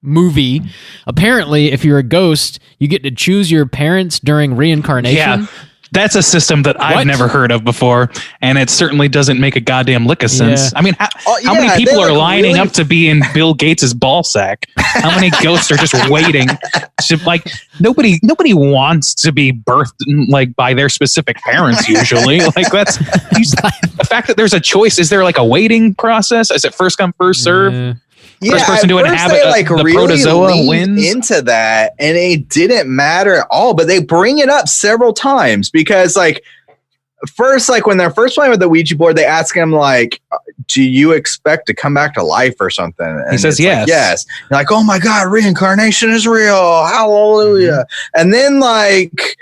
movie, apparently if you're a ghost, you get to choose your parents during reincarnation. Yeah. That's a system that I've never heard of before, and it certainly doesn't make a goddamn lick of sense. Yeah. I mean, how many people are lining up to be in Bill Gates's ball sack? How many ghosts are just waiting? Like nobody wants to be birthed like by their specific parents usually. Like the fact that there's a choice. Is there like a waiting process? Is it first come first serve? First person to inhabit the really protozoa wins into that, and it didn't matter at all. But they bring it up several times because, like, first, like when they're first playing with the Ouija board, they ask him like, "Do you expect to come back to life or something?" And he says, "Yes, like, yes." You're like, "Oh my god, reincarnation is real! Hallelujah!" And then like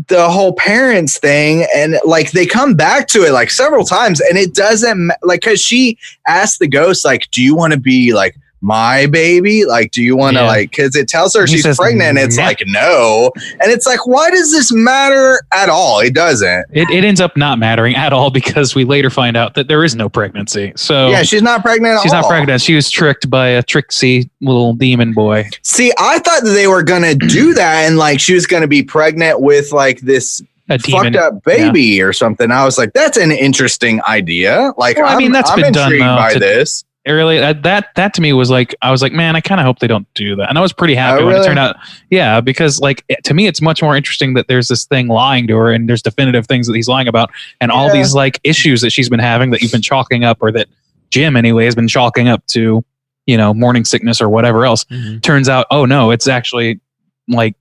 the whole parents thing, and like they come back to it like several times, and it doesn't like, because she asked the ghost like, do you want to be like my baby, like do you want to like, because it tells her she's pregnant, and it's like no, and it's like, why does this matter at all? It doesn't. It ends up not mattering at all, because we later find out that there is no pregnancy. So yeah, she's not pregnant at all. She's not pregnant. She was tricked by a tricksy little demon boy. See, I thought that they were gonna do that, and like she was gonna be pregnant with like this fucked up baby or something. I was like, that's an interesting idea. Like, well, I mean, that's been done by this. Really, that to me was like, I was like, man, I kind of hope they don't do that. And I was pretty happy when it turned out, because like to me, it's much more interesting that there's this thing lying to her, and there's definitive things that he's lying about, and all these like issues that she's been having that you've been chalking up, or that Jim anyway has been chalking up to, morning sickness or whatever else. Turns out, oh no, it's actually like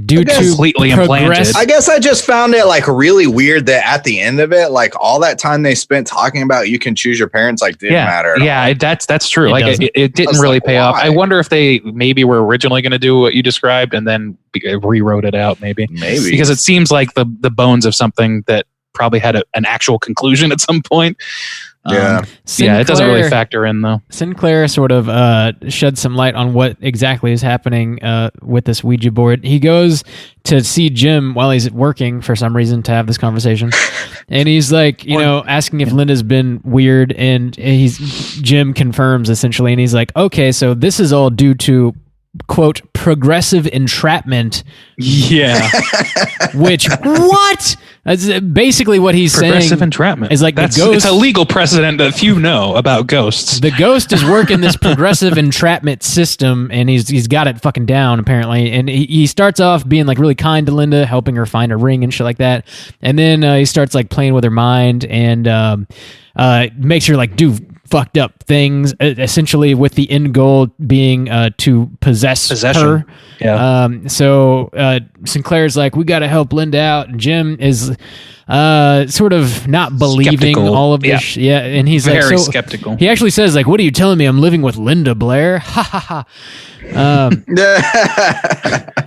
due to completely implanted. I guess I just found it like really weird that at the end of it, like all that time they spent talking about you can choose your parents, like didn't matter. Yeah, that's true. It didn't really pay off. I wonder if they maybe were originally going to do what you described and then rewrote it out. Maybe because it seems like the bones of something that probably had an actual conclusion at some point. It doesn't really factor in though. Sinclair sort of sheds some light on what exactly is happening with this Ouija board. He goes to see Jim while he's working for some reason to have this conversation, and he's like, asking if Linda's been weird, and Jim confirms essentially, and he's like, okay, so this is all due to quote progressive entrapment. Yeah. Which what? That's basically what he's saying. Progressive entrapment is like the ghost. It's a legal precedent that few know about ghosts. The ghost is working this progressive entrapment system, and he's got it fucking down apparently. And he starts off being like really kind to Linda, helping her find a ring and shit like that. And then he starts like playing with her mind and makes her like do fucked up things, essentially with the end goal being to possess her. Yeah. So Sinclair's like, we got to help Linda out. And Jim is sort of not believing skeptical. All of this. Yeah. And he's very like, skeptical. He actually says like, what are you telling me? I'm living with Linda Blair. Ha ha ha.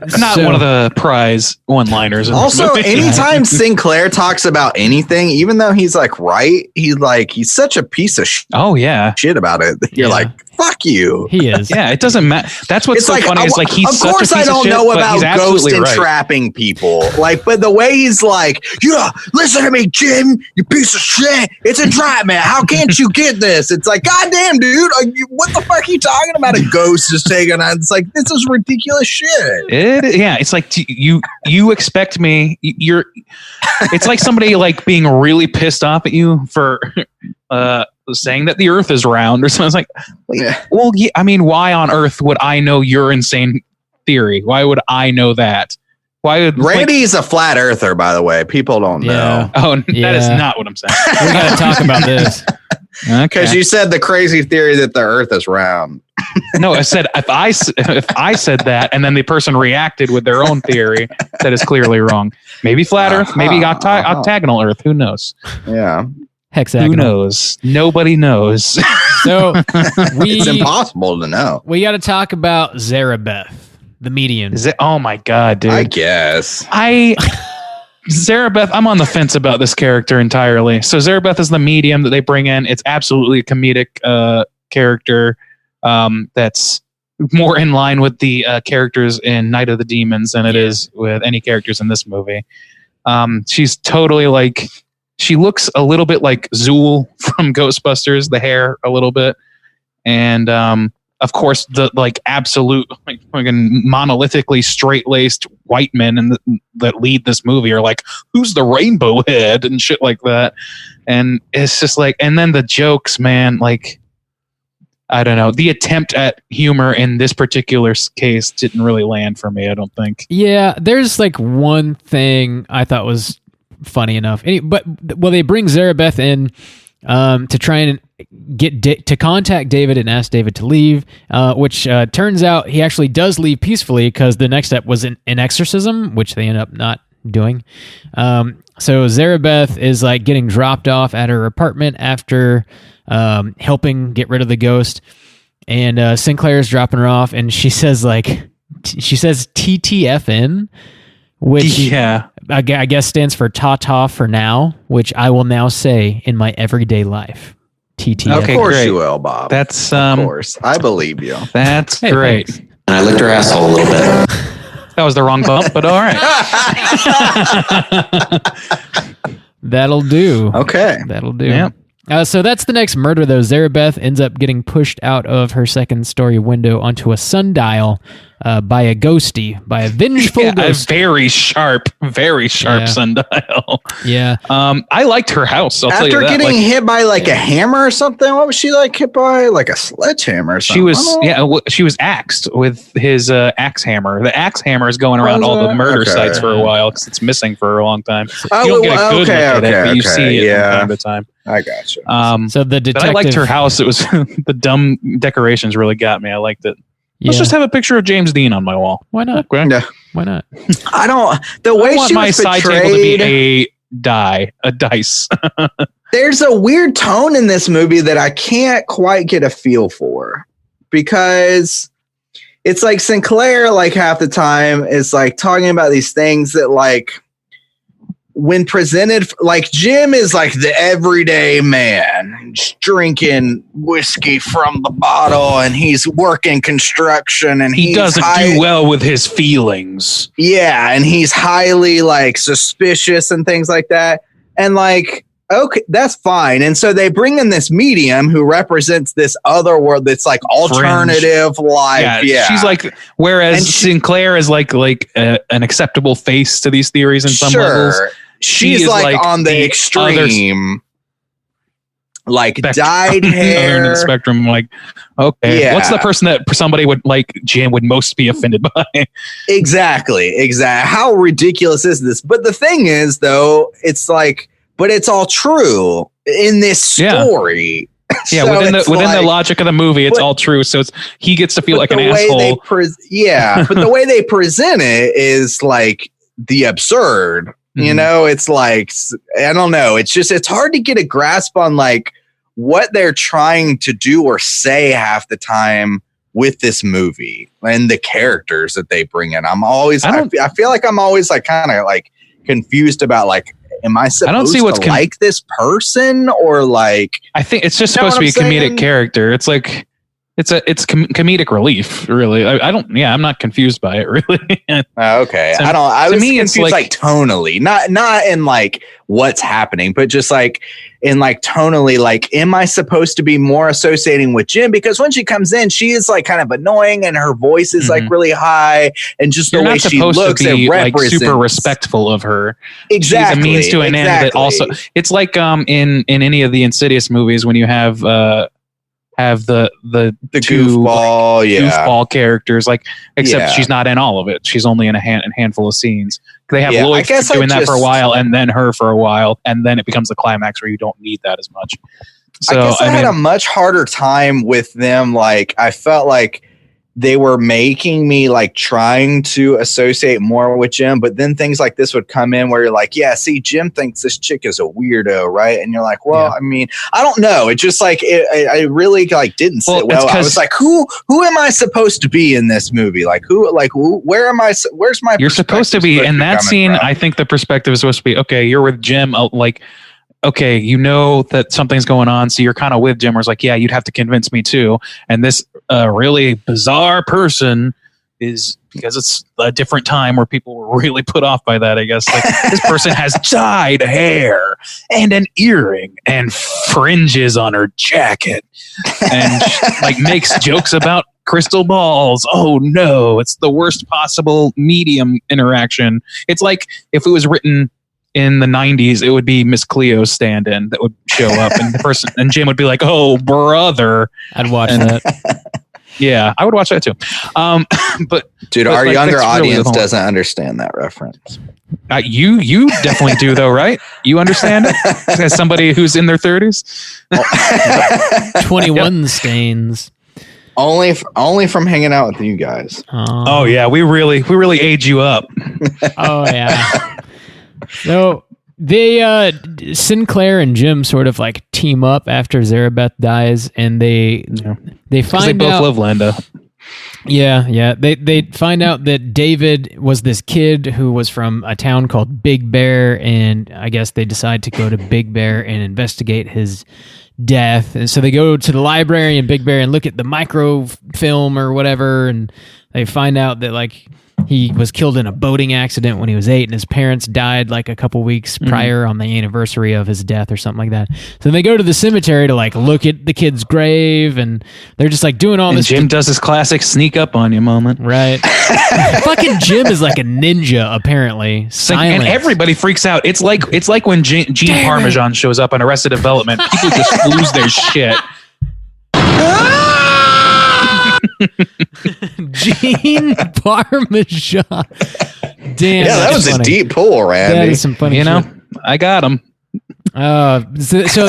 It's not one of the prize one-liners. Also, anytime Sinclair talks about anything, even though he's like right, he's such a piece of shit. Oh yeah, shit about it. You're like, fuck you. He is. Yeah, it doesn't matter. That's what's so funny. Is like he's of such course a piece I don't of shit, know about ghost right. entrapping people. Like, but the way he's like, listen to me, Jim, you piece of shit. It's entrapment. How can't you get this? It's like, goddamn, dude, what the fuck are you talking about? A ghost is taking on. It's like, this is ridiculous shit. It's like you expect me. It's like somebody like being really pissed off at you for saying that the Earth is round or something. It's like, Yeah. well, yeah, I mean, why on earth would I know your insane theory? Why would I know that? Why would Randy's a flat earther, by the way. People don't know. Oh, that is not what I'm saying. We got to talk about this. Because you said the crazy theory that the Earth is round. No, I said if I said that, and then the person reacted with their own theory, that is clearly wrong. Maybe flat Earth, maybe octagonal Earth. Who knows? Yeah. Hexagonal. Who knows? Nobody knows. So It's impossible to know. we got to talk about Zarabeth, the medium. Is it? Oh my god, dude! I guess. Zarabeth, I'm on the fence about this character entirely. So Zarabeth is the medium that they bring in. It's absolutely a comedic character that's more in line with the characters in Night of the Demons than it is with any characters in this movie. She's totally like, she looks a little bit like Zool from Ghostbusters, the hair a little bit. And of course, the like absolute like fucking monolithically straight-laced white men that lead this movie are like, who's the rainbow head and shit like that. And it's just like, and then the jokes, man, like, I don't know. The attempt at humor in this particular case didn't really land for me, I don't think. Yeah, there's like one thing I thought was funny enough. But they bring Zarabeth in to try and get to contact David and ask David to leave, which turns out he actually does leave peacefully because the next step was an exorcism, which they end up not doing. So Zarabeth is like getting dropped off at her apartment after helping get rid of the ghost, and Sinclair's dropping her off, and she says TTFN, which I guess stands for ta-ta for now, which I will now say in my everyday life. TTFN. Of course great. you will, Bob. That's of course. I believe you. That's great. Thanks. And I licked her asshole a little bit. That was the wrong bump, but all right. That'll do. Okay. That'll do. Yeah. So that's the next murder, though. Zarabeth ends up getting pushed out of her second-story window onto a sundial by a ghostie, by a vengeful ghost. A very sharp sundial. Yeah. I liked her house. I'll tell you After that. getting hit by like a hammer or something, what was she like hit by? Like a sledgehammer or something? She was axed with his axe hammer. The axe hammer is going around all the murder sites for a while because it's missing for a long time. You don't get a good look at it, but you see it from time to time. I got you. So the detective, but I liked her house. It was the dumb decorations really got me. I liked it. Let's just have a picture of James Dean on my wall. Why not? Okay. No. Why not? I don't. The way I want she my was side portrayed, table to be a dice. there's a weird tone in this movie that I can't quite get a feel for, because it's like Sinclair, like half the time is like talking about these things that like, when presented, like Jim is like the everyday man, just drinking whiskey from the bottle, and he's working construction, and he doesn't do well with his feelings. Yeah, and he's highly like suspicious and things like that. And like, okay, that's fine. And so they bring in this medium who represents this other world that's like alternative life. Yeah. She's like, whereas Sinclair is like an acceptable face to these theories in some levels. She's like on the extreme, like dyed hair. The spectrum, like, okay, what's the person that somebody would like Jim would most be offended by? Exactly. How ridiculous is this? But the thing is, though, it's like, but it's all true in this story. Yeah, so within the logic of the movie, it's all true. So he gets to feel like an asshole. But the way they present it is like the absurd. You know, it's like, I don't know. It's hard to get a grasp on like what they're trying to do or say half the time with this movie and the characters that they bring in. I feel like I'm always like kind of like confused about like, am I supposed to like this person or like? I think it's just supposed to be a comedic character. It's it's comedic relief, really. I'm not confused by it, really. Okay. So, I was me, it's confused, like tonally, not in like what's happening, but just like in like tonally, like, am I supposed to be more associating with Jim? Because when she comes in, she is like kind of annoying and her voice is like really high, and just You're the way not she supposed looks, to be it like represents super respectful of her. Exactly. She's a means to an end that also, it's like in any of the Insidious movies when you have the two goofball, like, goofball characters, like, except she's not in all of it. She's only in a handful of scenes. They have Lloyd doing that for a while, and then her for a while, and then it becomes the climax where you don't need that as much. So I guess I had a much harder time with them. Like, I felt like they were making me like trying to associate more with Jim, but then things like this would come in where you're like, yeah, see, Jim thinks this chick is a weirdo, right? And you're like, well, I mean, I don't know. It just like I really like didn't sit well. I was like, who am I supposed to be in this movie? Like where am I? Where's my? You're supposed to be in that scene. From? I think the perspective is supposed to be, okay, you're with Jim, like, okay, you know that something's going on, so you're kind of with Jim. Where it's like, yeah, you'd have to convince me too. And this really bizarre person is, because it's a different time where people were really put off by that, I guess. Like, this person has dyed hair and an earring and fringes on her jacket, and like makes jokes about crystal balls. Oh no, it's the worst possible medium interaction. It's like if it was written in the 90s, it would be Miss Cleo's stand-in that would show up, and the person and Jim would be like, "Oh, brother." I'd watch that. Yeah, I would watch that too. But dude, our younger audience doesn't understand that reference. You definitely do, though, right? You understand it as somebody who's in their 30s. 21 stains. Only from hanging out with you guys. Oh yeah, we really age you up. Oh yeah. So they Sinclair and Jim sort of like team up after Zarabeth dies, and they find they both love Linda. Yeah. They find out that David was this kid who was from a town called Big Bear, and I guess they decide to go to Big Bear and investigate his death. And so they go to the library in Big Bear and look at the microfilm or whatever, and they find out that like he was killed in a boating accident when he was 8, and his parents died like a couple weeks prior on the anniversary of his death or something like that. So they go to the cemetery to like look at the kid's grave, and they're just like doing all this. Jim does his classic sneak up on you moment. Right. Fucking Jim is like a ninja, apparently. Silent. And everybody freaks out. It's like when Gene Parmesan shows up on Arrested Development. People just lose their shit. Gene Parmesan. Damn. Yeah, that was funny. a deep pull, Randy. That is some funny shit. I got him. So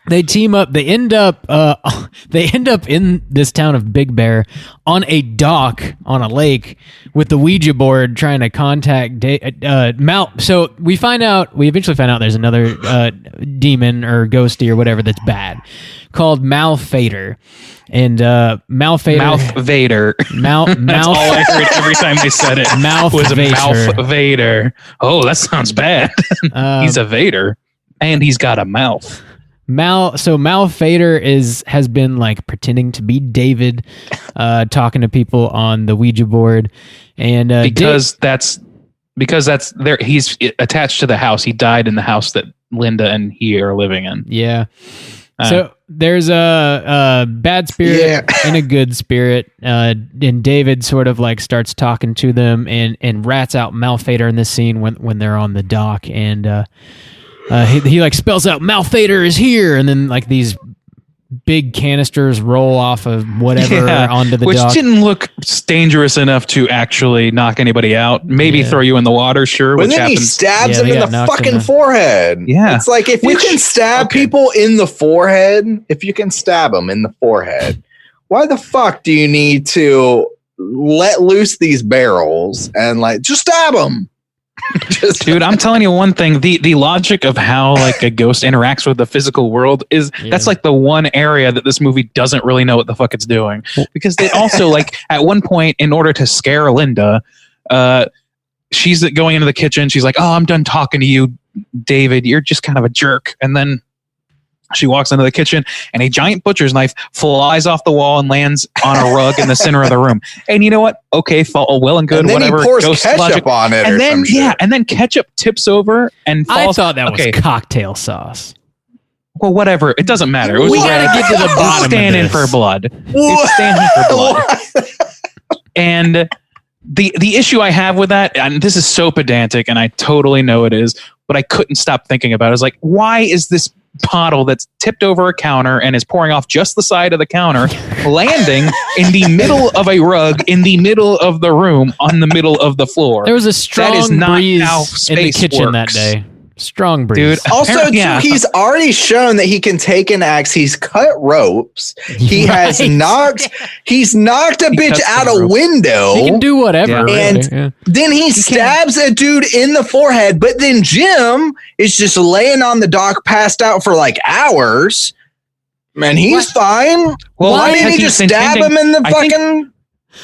they team up. They end up in this town of Big Bear on a dock on a lake with the Ouija board trying to contact Mal. So we eventually find out there's another demon or ghosty or whatever that's bad called Malfader. And Mouth Vader. That's all I heard every time they said it. Mouth Vader. Oh, that sounds bad. He's a Vader, and he's got a mouth. So Mouth Vader has been like pretending to be David, talking to people on the Ouija board, and because that's there. He's attached to the house. He died in the house that Linda and he are living in. Yeah. So there's a bad spirit and a good spirit, and David sort of like starts talking to them and rats out Malfader in this scene when they're on the dock, and he like spells out Malfader is here, and then like these big canisters roll off of whatever onto the dock. Which didn't look dangerous enough to actually knock anybody out. Maybe throw you in the water, sure. But then he stabs him in the fucking forehead. Yeah. It's like if you can stab people in the forehead, if you can stab them in the forehead, why the fuck do you need to let loose these barrels and like just stab them? Dude, I'm telling you one thing, the logic of how like a ghost interacts with the physical world is that's like the one area that this movie doesn't really know what the fuck it's doing, because they also like at one point, in order to scare Linda, she's going into the kitchen, she's like, oh, I'm done talking to you, David, you're just kind of a jerk, and then She walks into the kitchen and a giant butcher's knife flies off the wall and lands on a rug in the center of the room. And you know what? Okay, well and good. And then whatever. he pours Ghost ketchup logic. on it, and or then some shit. and then ketchup tips over and falls. I thought that was cocktail sauce. Well, whatever. It doesn't matter. It was We gotta get to the bottom of stand in this. for blood. It's standing for blood. And the issue I have with that, and this is so pedantic, and I totally know it is, but I couldn't stop thinking about it. I was like, why is this bottle that's tipped over a counter and is pouring off just the side of the counter landing in the middle of a rug in the middle of the room on the middle of the floor? There was a That is strong not breeze how in the space kitchen that works. day. Strong breeze. Dude, Also, apparently- too, yeah. he's already shown that he can take an axe. He's cut ropes. He has Right. knocked a bitch cuts out the a ropes. window. He can do whatever. Yeah. really. And Yeah. then he stabs a dude in the forehead, but then Jim is just laying on the dock, passed out for like hours. Man, he's fine. Well, Why because didn't he he's just stab intending- him in the I think- fucking?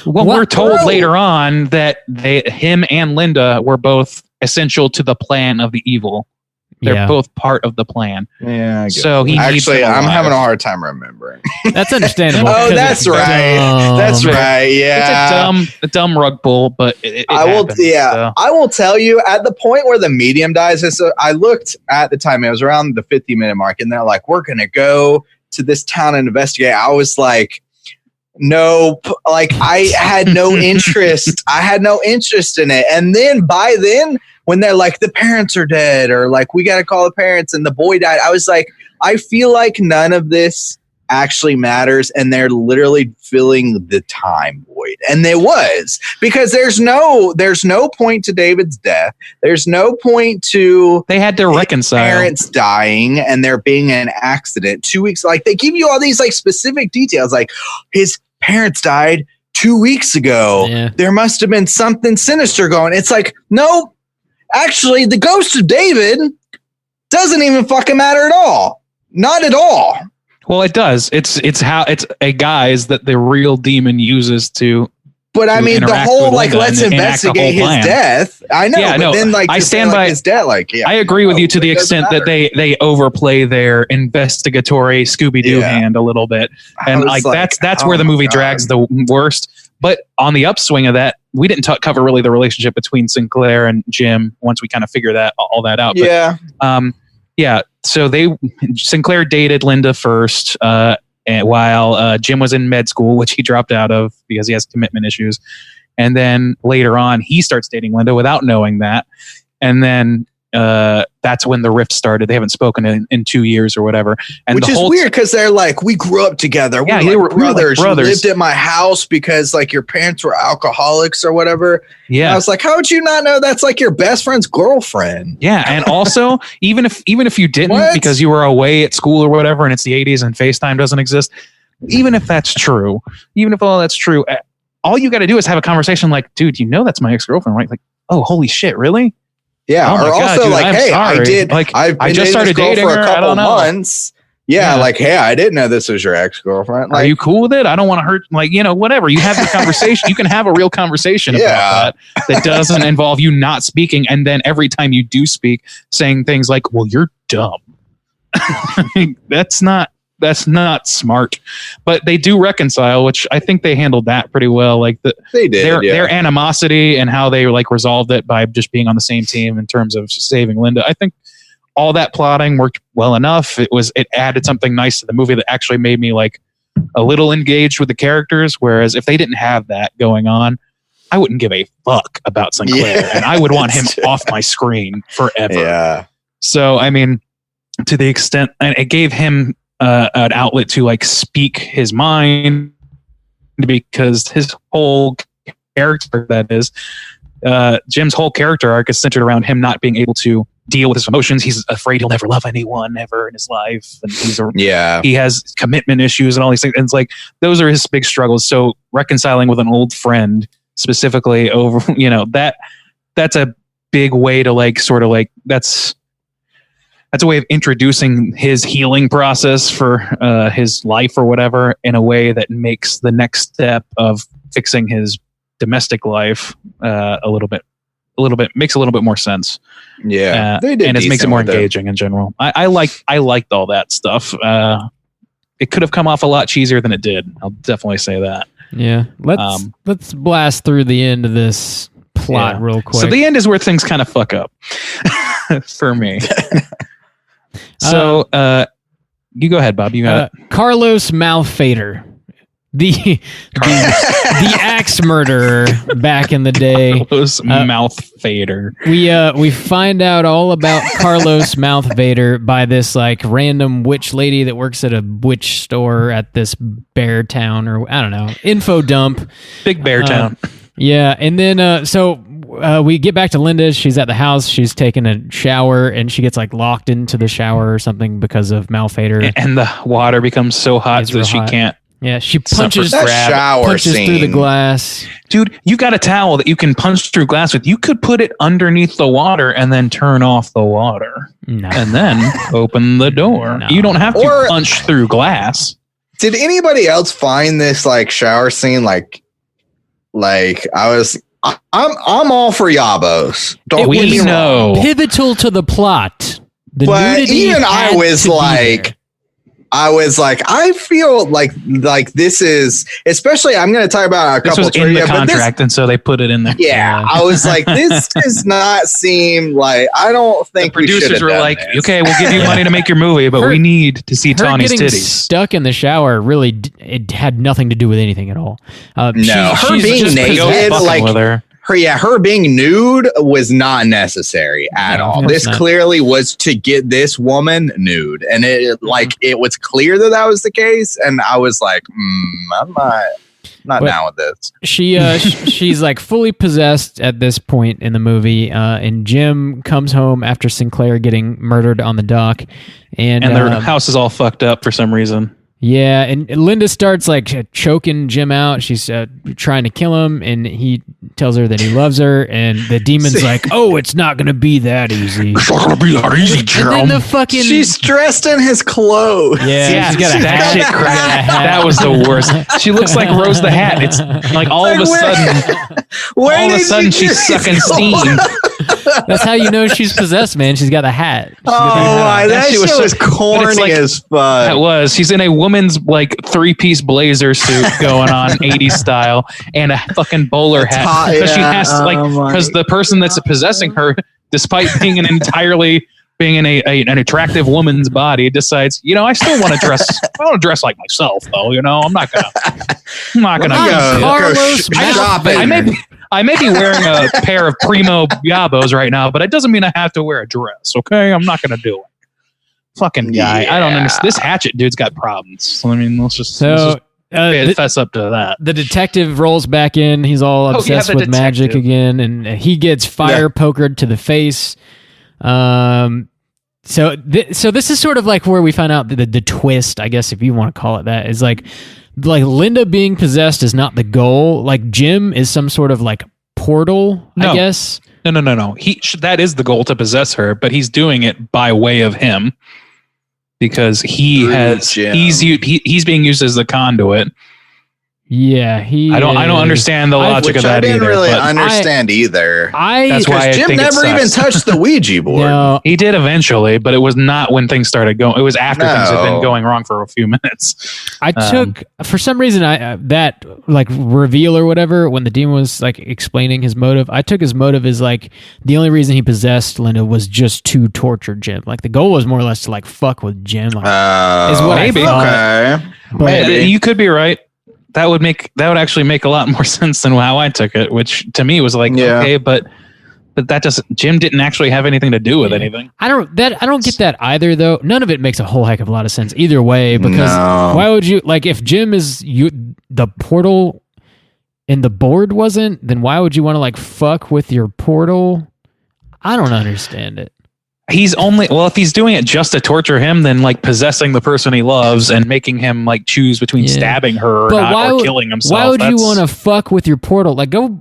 Well, What? we're told Bro. later on that him and Linda were both essential to the plan of the evil. They're Yeah. both part of the plan. Yeah, I guess. So he needs Actually, them I'm alive. having a hard time remembering. That's understandable. Oh, because that's it's right. dumb. That's right. Yeah. It's a dumb rug pull, but it I will. happens, Yeah, so. I will tell you. At the point where the medium dies, I looked at the time. It was around the 50-minute mark, and they're like, "We're gonna go to this town and investigate." I was like, "Nope." Like I had no interest. I had no interest in it. And then by then, when they're like, "The parents are dead," or like, "We got to call the parents," and the boy died, I was like, I feel like none of this actually matters, and they're literally filling the time void. And there was, because there's no point to David's death. There's no point to They had to reconcile. parents dying and there being an accident 2 weeks. Like they give you all these like specific details, like his parents died 2 weeks ago. Yeah. There must have been something sinister going. It's like, no, actually the ghost of David doesn't even fucking matter at all. Not at all. Well, it does. It's a guise that the real demon uses to. But I to mean, the interact whole with like, Linda let's and enact the investigate whole his plan. death. I know, Yeah, but no, then like, I to say, stand like, by- his death. Like, yeah, I agree with you to it the doesn't extent that matter. they overplay their investigatory Scooby-Doo Yeah. hand a little bit, I and was like that's oh where the my movie God. drags the worst. But on the upswing of that, we didn't cover really the relationship between Sinclair and Jim once we kind of figure all that out. Yeah, But, yeah. So Sinclair dated Linda first, and while Jim was in med school, which he dropped out of because he has commitment issues. And then later on, he starts dating Linda without knowing that. And then that's when the rift started. They haven't spoken in 2 years or whatever. And which the is whole weird because they're like, we grew up together. Yeah, we they were were like brothers. brothers. You lived at my house because like your parents were alcoholics or whatever. And Yeah. I was like, how would you not know that's like your best friend's girlfriend? Yeah, and also even if you didn't What? because you were away at school or whatever, and it's the 80s and FaceTime doesn't exist, even if that's true, even if all that's true, all you got to do is have a conversation like, dude, you know that's my ex-girlfriend, right? Like, oh, holy shit, really? Yeah, Oh my or God, also dude, like, I'm hey, sorry. I did. Like, I've I been just dating this started girl dating for her, a I couple don't know. months. Yeah, Yeah. like, hey, I didn't know this was your ex-girlfriend. Are Like, you cool with it? I don't want to hurt, like, whatever. You have the conversation. You can have a real conversation Yeah. about that doesn't involve you not speaking. And then every time you do speak, saying things like, well, you're dumb. That's not smart. But they do reconcile, which I think they handled that pretty well. Like they did. their animosity and how they like resolved it by just being on the same team in terms of saving Linda. I think all that plotting worked well enough. It added something nice to the movie that actually made me like a little engaged with the characters. Whereas if they didn't have that going on, I wouldn't give a fuck about Sinclair, Yeah, and I would want him that's true. off my screen forever. Yeah. So I mean, to the extent, and it gave him an outlet to like speak his mind, because his whole character, that is, Jim's whole character arc is centered around him not being able to deal with his emotions. He's afraid he'll never love anyone ever in his life, and he has commitment issues and all these things. And it's like those are his big struggles. So reconciling with an old friend, specifically over, that's a big way to like sort of like that's a way of introducing his healing process for his life or whatever in a way that makes the next step of fixing his domestic life a little bit makes a little bit more sense. Yeah, and it makes it more engaging in general. I liked all that stuff. It could have come off a lot cheesier than it did. I'll definitely say that. Yeah, let's blast through the end of this plot real quick. So the end is where things kind of fuck up for me. So you go ahead, Bob. You got it. Carlos Malfader. The axe murderer back in the day. Carlos Mouthfader. We find out all about Carlos Mouthvader by this like random witch lady that works at a witch store at this bear town, or I don't know, info dump. Big bear town. Yeah, and then we get back to Linda. She's at the house. She's taking a shower, and she gets like locked into the shower or something because of Malfader. And the water becomes so hot that she can't. Yeah, she punches through the glass. Dude, you got a towel that you can punch through glass with. You could put it underneath the water and then turn off the water. No. And then open the door. No. You don't have to punch through glass. Did anybody else find this like shower scene like I'm all for Yabos. Don't get me wrong. Pivotal to the plot. But even I feel like this is, especially, I'm going to talk about a couple of trivia, in the contract, and so they put it in there. Yeah, I was like, this does not seem like, I don't think the producers were like, okay, we'll give you money to make your movie, but we need to see Tawny's titties. Stuck in the shower, really, it had nothing to do with anything at all. Her being naked, her being nude was not necessary at all. This clearly was to get this woman nude, and it was clear that was the case. And I was like, I'm not down with this. She's like fully possessed at this point in the movie, and Jim comes home after Sinclair getting murdered on the dock, and their house is all fucked up for some reason. Yeah, and Linda starts like choking Jim out. She's trying to kill him, and he tells her that he loves her, and the demon's like, "Oh, it's not gonna be that easy. It's not gonna be that easy, Jim." And then she's dressed in his clothes. Yeah, she's got a hat. Shit cracked. That was the worst. She looks like Rose the Hat. It's like all of a sudden she's sucking steam. That's how you know she's possessed, man. She's got a hat. That shit was corny as fuck. That was. She's in a woman's like 3-piece blazer suit going on 80s style and a fucking bowler hat because she has to because the person that's possessing her, despite being an an attractive woman's body, decides, I still want to dress. I want to dress like myself, though. I'm not gonna Carlos I may be wearing a pair of primo Yabos right now, but it doesn't mean I have to wear a dress. Okay, I'm not gonna do it. Fucking guy, I don't understand. This Hatchet dude's got problems. So, I mean, let's just fess up to that. The detective rolls back in. He's all obsessed with magic again, and he gets fire pokered to the face. So this is sort of like where we find out the twist, I guess, if you want to call it that, is like Linda being possessed is not the goal. Like Jim is some sort of like portal, I guess. No. That is the goal, to possess her, but he's doing it by way of him because he's being used as the conduit. Yeah, I don't understand the logic of that either. I didn't really understand either. That's why Jim never even touched the Ouija board. No. He did eventually, but it was not when things started going. It was after things had been going wrong for a few minutes. I took, for some reason, that like reveal or whatever, when the demon was like explaining his motive, I took his motive as like the only reason he possessed Linda was just to torture Jim. Like the goal was more or less to like fuck with Jim. Is what maybe. I thought. Okay. But you could be right. That would actually make a lot more sense than how I took it, which to me was like, okay, but that doesn't. Jim didn't actually have anything to do with anything. I don't get that either, though. None of it makes a whole heck of a lot of sense either way. Because why would you like if Jim is the portal and the board wasn't? Then why would you want to like fuck with your portal? I don't understand it. If he's doing it just to torture him, then like possessing the person he loves and making him like choose between stabbing her or killing himself. Why would you want to fuck with your portal? Like go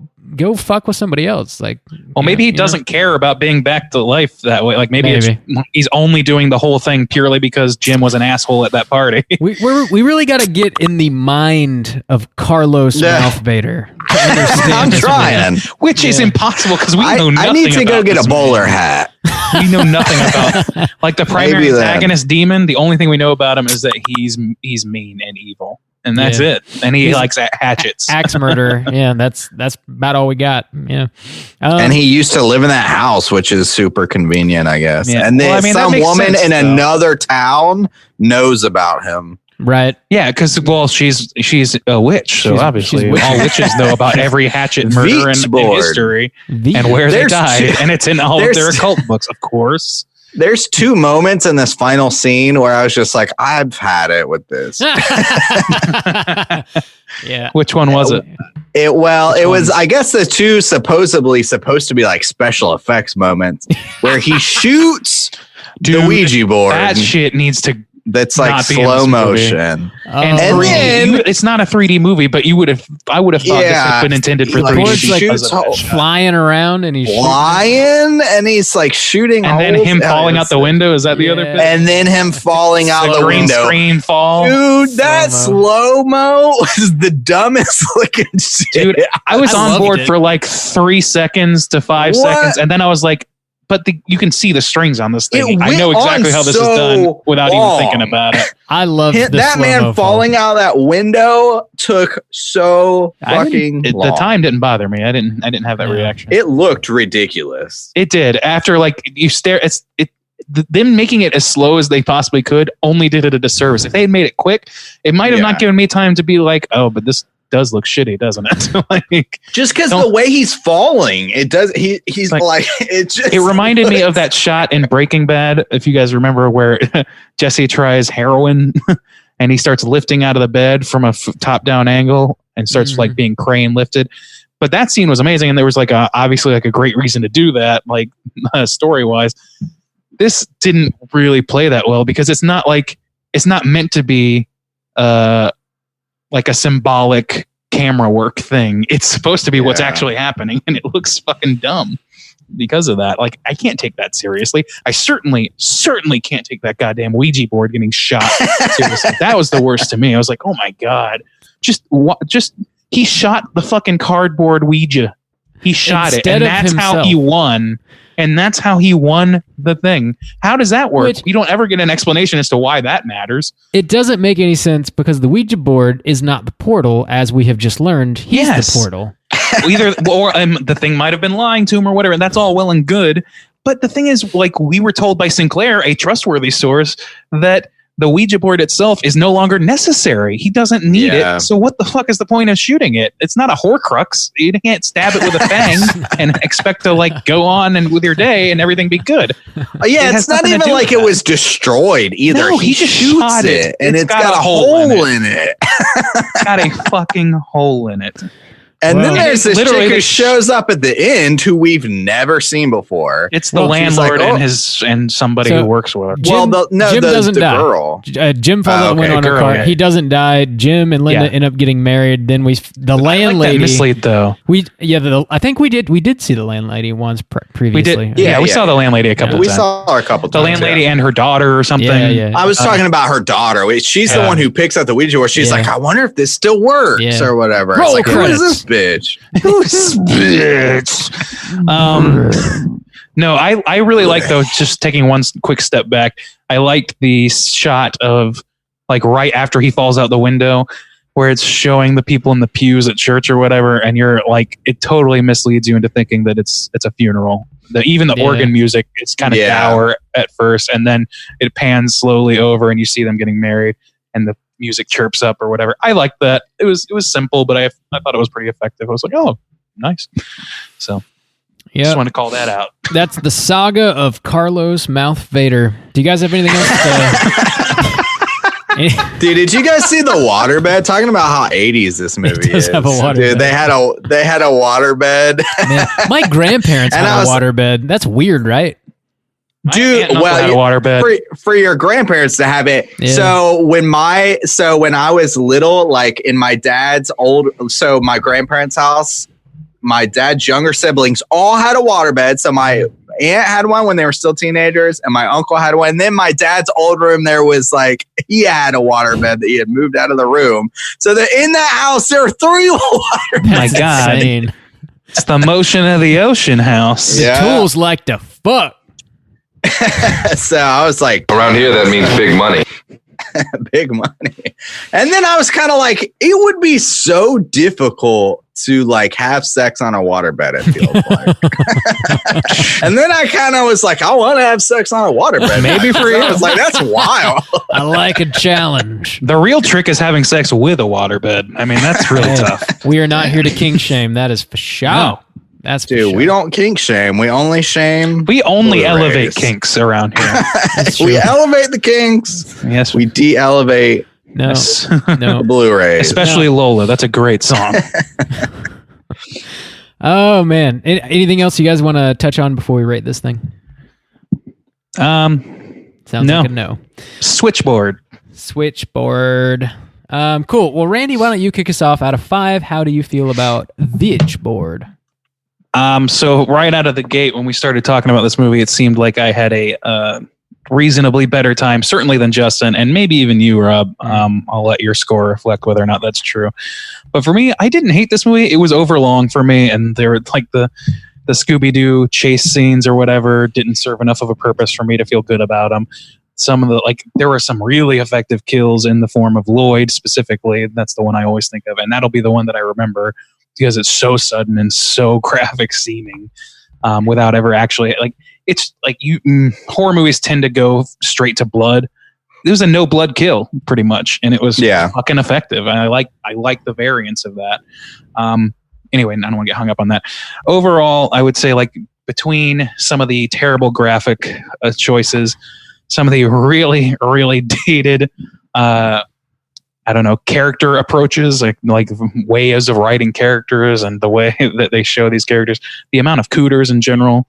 fuck with somebody else. Like, well, maybe he doesn't care about being back to life that way. Like maybe. He's only doing the whole thing purely because Jim was an asshole at that party. We really got to get in the mind of Carlos Malfader. understand. I'm this trying. Which is impossible because we know nothing. I need to go about get this a bowler movie. hat. We know nothing about like the primary Maybe then. antagonist demon. The only thing we know about him is that he's mean and evil, and that's Yeah. it. And he likes hatchets. Axe murder. Yeah, that's about all we got. Yeah. And he used to live in that house, which is super convenient, I guess. Yeah. And then Well, I mean, that some makes woman sense, in though. another town knows about him. Right. Yeah, because she's a witch, so She's obviously witch. all witches know about every hatchet murder in Witchboard. history The- and where they There's died, two- and it's in all of there's- their occult books, of course. There's 2 moments in this final scene where I was just like, I've had it with this. Yeah. Which one was it? It was, ones? I guess, the 2 supposedly supposed to be like special effects moments where he shoots the Dude, Ouija board. That shit needs to. That's like not be in slow this movie. motion. And, And 3D. then- It's not a 3D movie, but I would have thought this Yeah. had been intended for Like, 3D. Board's like because of that shoots shot. flying around and he's Lion, and he's like shooting, And then holes. him falling out the window. Is that the other Yeah. bit? and then him falling out the the green window. screen fall. Dude, that slow mo was the dumbest looking shit. Dude, I was I on loved board it. for like 3 seconds to 5 What? seconds, and then I was like, "But you can see the strings on this thing. It I know went exactly on how this so is done without long. even thinking about it." I love That man falling out of that window took so fucking The long. time didn't bother me. I didn't have that reaction. It looked ridiculous. It did. After like you stare, them making it as slow as they possibly could only did it a disservice. If they had made it quick, it might have not given me time to be like, "Oh, but this does look shitty, doesn't it?" Like, Just because Don't- the way he's falling, it does. He's like it. Just it reminded me of that shot in Breaking Bad, if you guys remember, where Jesse tries heroin and he starts lifting out of the bed from a top-down angle and starts like being crane lifted. But that scene was amazing, and there was like obviously like a great reason to do that, like story-wise. This didn't really play that well because it's not meant to be like a symbolic camera work thing. It's supposed to be what's actually happening, and it looks fucking dumb because of that. Like, I can't take that seriously. I certainly can't take that goddamn Ouija board getting shot seriously. That was the worst to me. I was like, oh my God. Just he shot the fucking cardboard Ouija. He shot Instead it, and of that's how himself. he won. And that's how he won the thing. How does that work? We don't ever get an explanation as to why that matters. It doesn't make any sense because the Ouija board is not the portal, as we have just learned. He's Yes. the portal. Or the thing might have been lying to him or whatever, and that's all well and good. But the thing is, like, we were told by Sinclair, a trustworthy source, that the Ouija board itself is no longer necessary. He doesn't need it. So what the fuck is the point of shooting it? It's not a Horcrux. You can't stab it with a fang and expect to like go on and with your day and everything be good. Yeah, It has it's not nothing to even do like with it was destroyed either. No, he just shoots shot it, and it's got a hole hole in it. It's got a fucking hole in it. And then there's this literally chick who they- shows up at the end who we've never seen before. It's the Well, she's landlord like, and and somebody So- who works with her. Jim, Jim doesn't the die. girl. Jim falls out the window on a girl, car. yeah. He doesn't die. Jim and Linda Yeah. end up getting married. Then the I like landlady. that mislead though. I think we did see the landlady once We previously. did. Yeah, we saw the landlady a couple We times. saw her a couple The times. landlady yeah. and her daughter or something. Yeah, yeah. I was talking about her daughter. She's the Yeah. one who picks up the Ouija board. She's Yeah. like, I wonder if this still works Yeah. or whatever. Roll It's like, who is credits. this bitch? Who's this bitch? No, I really like though. Just taking one quick step back, I liked the shot of like right after he falls out the window, where it's showing the people in the pews at church or whatever, and you're like, it totally misleads you into thinking that it's a funeral. Even the Yeah. organ music, it's kind of dour at first, and then it pans slowly over, and you see them getting married, and the music chirps up or whatever. I liked that. It was simple, but I thought it was pretty effective. I was like, oh, nice. So. Yeah, Just want to call that out. that's the saga of Carlos Mouth Vader. Do you guys have anything else to... Dude, did you guys see the waterbed? Talking about how 80s this movie does is. have a waterbed. Dude, they had a waterbed. Man, my grandparents And had I a was- waterbed. That's weird, right? Dude, had a waterbed. for your grandparents to have it. Yeah. So when I was little, like in my grandparents' house, my dad's younger siblings all had a waterbed. So my aunt had one when they were still teenagers, and my uncle had one. And then my dad's old room, there was like, he had a waterbed that he had moved out of the room. So that in that house, there are 3 waterbeds. My God. Insane. It's the motion of the ocean house. Yeah. Tools like to fuck. So I was like, Around here, that means big money. big money. And then I was kind of like, it would be so difficult to like have sex on a waterbed, it feels like. And then I kind of was like, I want to have sex on a waterbed. Maybe for you. I was like, that's wild. I like a challenge. The real trick is having sex with a waterbed. I mean, that's really tough. We are not here to kink shame. That is for sure. No. That's for Dude, sure. we don't kink shame. We only shame. We only Blu-rays. elevate kinks around here. We elevate the kinks. Yes, We de-elevate No, Yes. no. the Blu-rays. Especially Lola. That's a great song. Oh man. Anything else you guys want to touch on before we rate this thing? Sounds No. like a no. Switchboard. Switchboard. Cool. Well, Randy, why don't you kick us off? Out of 5, how do you feel about Witchboard? So right out of the gate, when we started talking about this movie, it seemed like I had a reasonably better time, certainly than Justin, and maybe even you, Rob. I'll let your score reflect whether or not that's true. But for me, I didn't hate this movie. It was overlong for me, and there were like the Scooby-Doo chase scenes or whatever didn't serve enough of a purpose for me to feel good about them. Some of the there were some really effective kills in the form of Lloyd specifically. That's the one I always think of, and that'll be the one that I remember because it's so sudden and so graphic seeming, without ever actually it's like horror movies tend to go straight to blood. It was a no blood kill pretty much, and it was fucking effective. And I like the variance of that. Anyway, I don't want to get hung up on that. Overall, I would say between some of the terrible graphic choices, some of the really, really dated, character approaches, like ways of writing characters and the way that they show these characters, the amount of Cooters in general,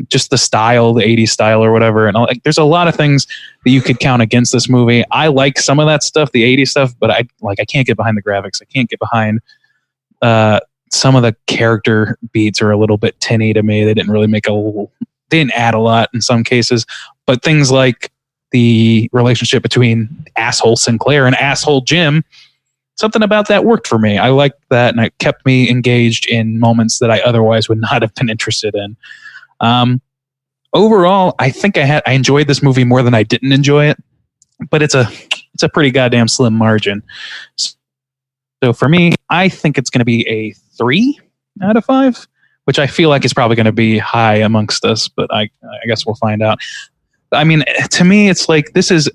just the style, the 80s style or whatever. And there's a lot of things that you could count against this movie. I like some of that stuff, the 80s stuff, but I can't get behind the graphics. I can't get behind, some of the character beats are a little bit tinny to me. They didn't really they didn't add a lot in some cases, but things like the relationship between asshole Sinclair and asshole Jim, something about that worked for me. I liked that, and it kept me engaged in moments that I otherwise would not have been interested in. Overall, I think I enjoyed this movie more than I didn't enjoy it, but it's a pretty goddamn slim margin. So for me, I think it's going to be a 3 out of 5, which I feel like is probably going to be high amongst us, but I guess we'll find out. I mean, to me, it's like this is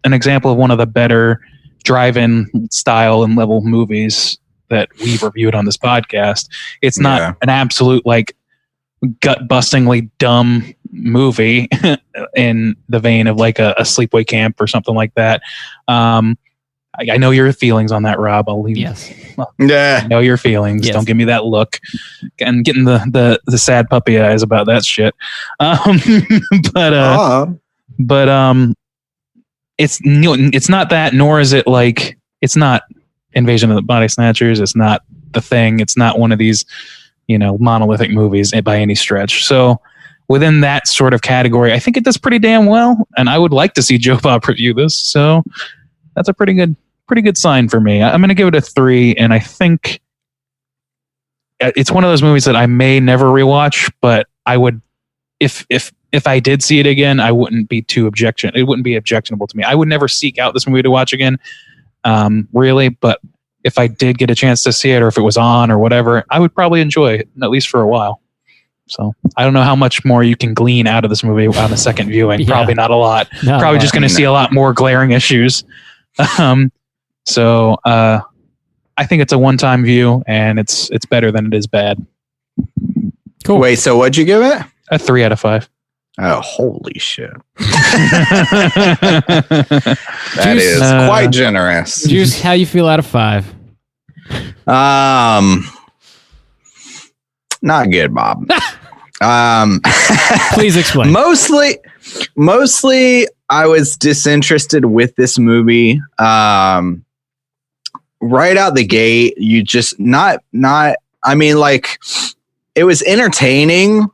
an example of one of the better drive-in style and level movies that we've reviewed on this podcast. It's not an absolute gut-bustingly dumb movie in the vein of a Sleepaway Camp or something like that. I know your feelings on that, Rob. I'll leave. Yes. Yeah. I know your feelings. Yes. Don't give me that look. And getting the sad puppy eyes about that shit. But it's not that, nor is it it's not Invasion of the Body Snatchers. It's not The Thing. It's not one of these, monolithic movies by any stretch. So within that sort of category, I think it does pretty damn well. And I would like to see Joe Bob review this. So that's a pretty good sign for me. I'm going to give it a 3. And I think it's one of those movies that I may never rewatch, but I would, if I did see it again, I wouldn't be it wouldn't be objectionable to me. I would never seek out this movie to watch again, really. But if I did get a chance to see it, or if it was on or whatever, I would probably enjoy it, at least for a while. So I don't know how much more you can glean out of this movie on a second viewing. Yeah. Probably not a lot. Probably just going to see a lot more glaring issues. So I think it's a one-time view, and it's better than it is bad. Cool. Wait, so what'd you give it? A 3 out of 5. Oh, holy shit. Juice, That is quite generous. Juice, how you feel out of 5? Not good, Bob. Please explain. Mostly I was disinterested with this movie. Right out the gate, you just it was entertaining,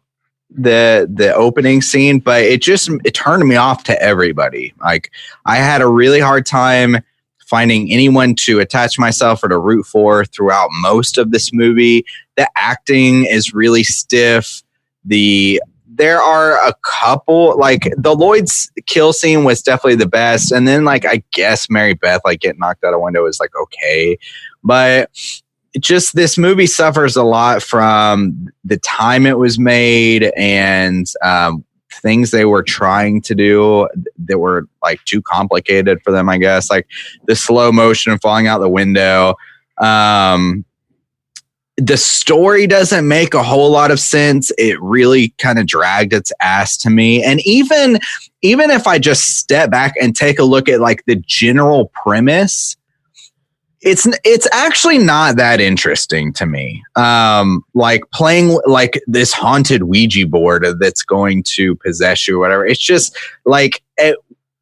the opening scene, but it turned me off to everybody. Like, I had a really hard time finding anyone to attach myself or to root for throughout most of this movie. The acting is really stiff. There are a couple, like the Lloyd's kill scene was definitely the best. And then like, I guess Mary Beth, like getting knocked out a window is like, okay. But just this movie suffers a lot from the time it was made and things they were trying to do that were like too complicated for them, I guess. Like the slow motion falling out the window. The story doesn't make a whole lot of sense. It really kind of dragged its ass to me. And even if I just step back and take a look at like the general premise, it's actually not that interesting to me. Like playing like this haunted Ouija board that's going to possess you or whatever. It's just like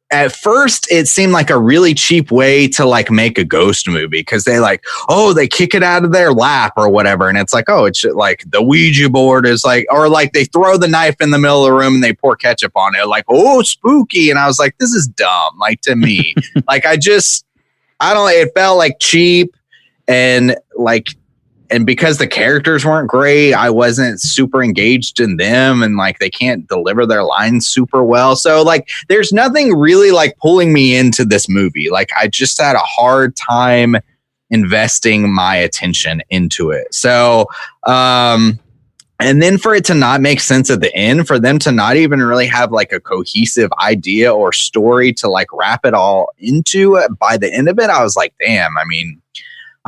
at first it seemed like a really cheap way to like make a ghost movie, because they like, oh, they kick it out of their lap or whatever. And it's like, oh, it's like the Ouija board is like, or like they throw the knife in the middle of the room and they pour ketchup on it. Like, oh, spooky. And I was like, this is dumb. Like to me, like, it felt like cheap and like, and because the characters weren't great, I wasn't super engaged in them, and like they can't deliver their lines super well. So like there's nothing really like pulling me into this movie. Like I just had a hard time investing my attention into it. So and then for it to not make sense at the end, for them to not even really have like a cohesive idea or story to like wrap it all into by the end of it, I was like, damn, I mean,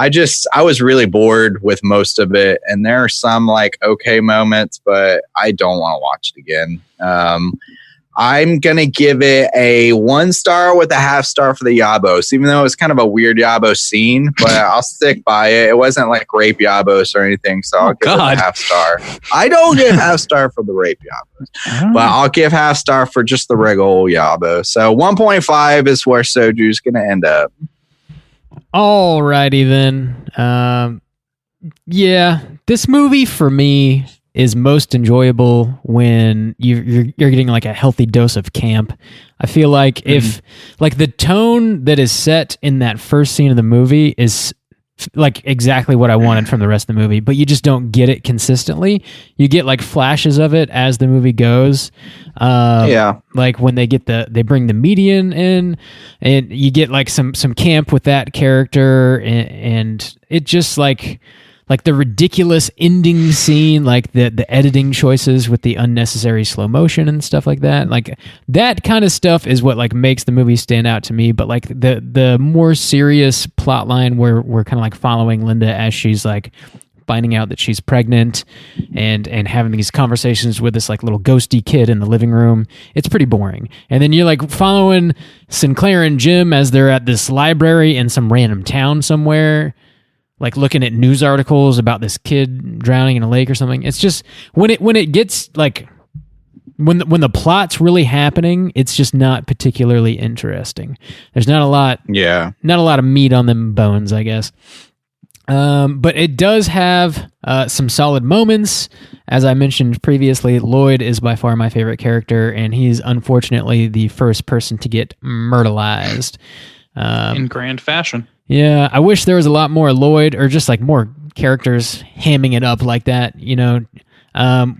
I was really bored with most of it. And there are some like okay moments, but I don't want to watch it again. I'm going to give it a 1 star with a half star for the Yabos, even though it was kind of a weird Yabos scene, but I'll stick by it. It wasn't like rape Yabos or anything. So I'll give it a half star. I don't give half star for the rape Yabos, but I'll give half star for just the regular old Yabos. So 1.5 is where Soju's going to end up. Alrighty then. Yeah, this movie for me is most enjoyable when you're getting like a healthy dose of camp. I feel like if like the tone that is set in that first scene of the movie is like exactly what I wanted from the rest of the movie, but you just don't get it consistently. You get like flashes of it as the movie goes. Like when they bring the median in, and you get like some camp with that character, and it just like the ridiculous ending scene, like the editing choices with the unnecessary slow motion and stuff like that. Like that kind of stuff is what like makes the movie stand out to me. But like the more serious plot line where we're kind of like following Linda as she's like finding out that she's pregnant and having these conversations with this like little ghosty kid in the living room, it's pretty boring. And then you're like following Sinclair and Jim as they're at this library in some random town somewhere, like looking at news articles about this kid drowning in a lake or something. It's just when it gets like when the plot's really happening, it's just not particularly interesting. There's not a lot of meat on them bones, I guess. But it does have some solid moments. As I mentioned previously, Lloyd is by far my favorite character, and he's unfortunately the first person to get myrtleized. In grand fashion. Yeah, I wish there was a lot more Lloyd, or just like more characters hamming it up like that, you know,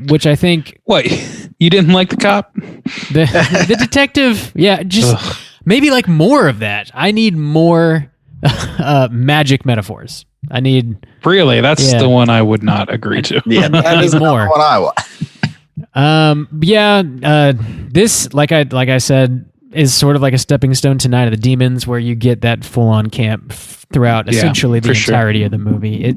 which I think... What, you didn't like the cop? The detective, yeah, just maybe like more of that. I need more magic metaphors. I need... Really? That's the one I would not agree to. Yeah, that is more what I want. This, like I said, is sort of like a stepping stone to Night of the Demons, where you get that full-on camp throughout essentially the entirety of the movie.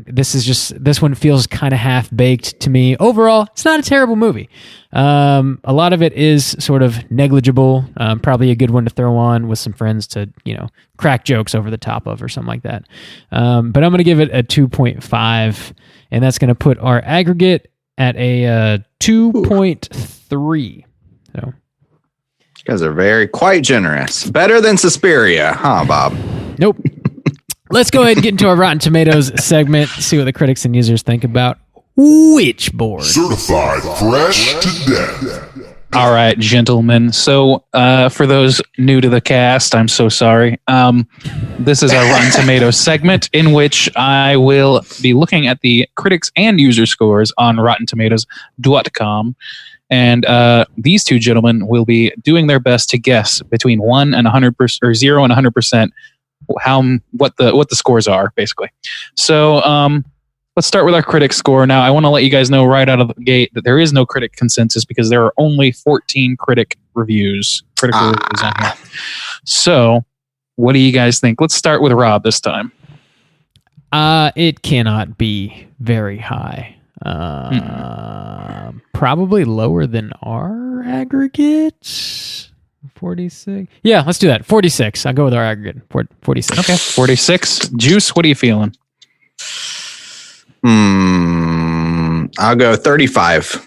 This one feels kind of half-baked to me. Overall, it's not a terrible movie. A lot of it is sort of negligible. Probably a good one to throw on with some friends to, you know, crack jokes over the top of or something like that. But I'm going to give it a 2.5, and that's going to put our aggregate at a 2.3. So... You guys are quite generous. Better than Suspiria, huh, Bob? Nope. Let's go ahead and get into our Rotten Tomatoes segment, see what the critics and users think about Witchboard. Certified fresh to death. All right, gentlemen. So, for those new to the cast, I'm so sorry. This is our Rotten Tomatoes segment in which I will be looking at the critics and user scores on RottenTomatoes.com. And these two gentlemen will be doing their best to guess between 1 and 100% or 0 and 100% what the scores are, basically. So, let's start with our critic score. Now, I want to let you guys know right out of the gate that there is no critic consensus because there are only 14 critic reviews on here. So, what do you guys think? Let's start with Rob this time. It cannot be very high. Probably lower than our aggregate. 46. Yeah, let's do that. 46. I'll go with our aggregate. 46. Okay, 46. Juice, what are you feeling? I'll go 35.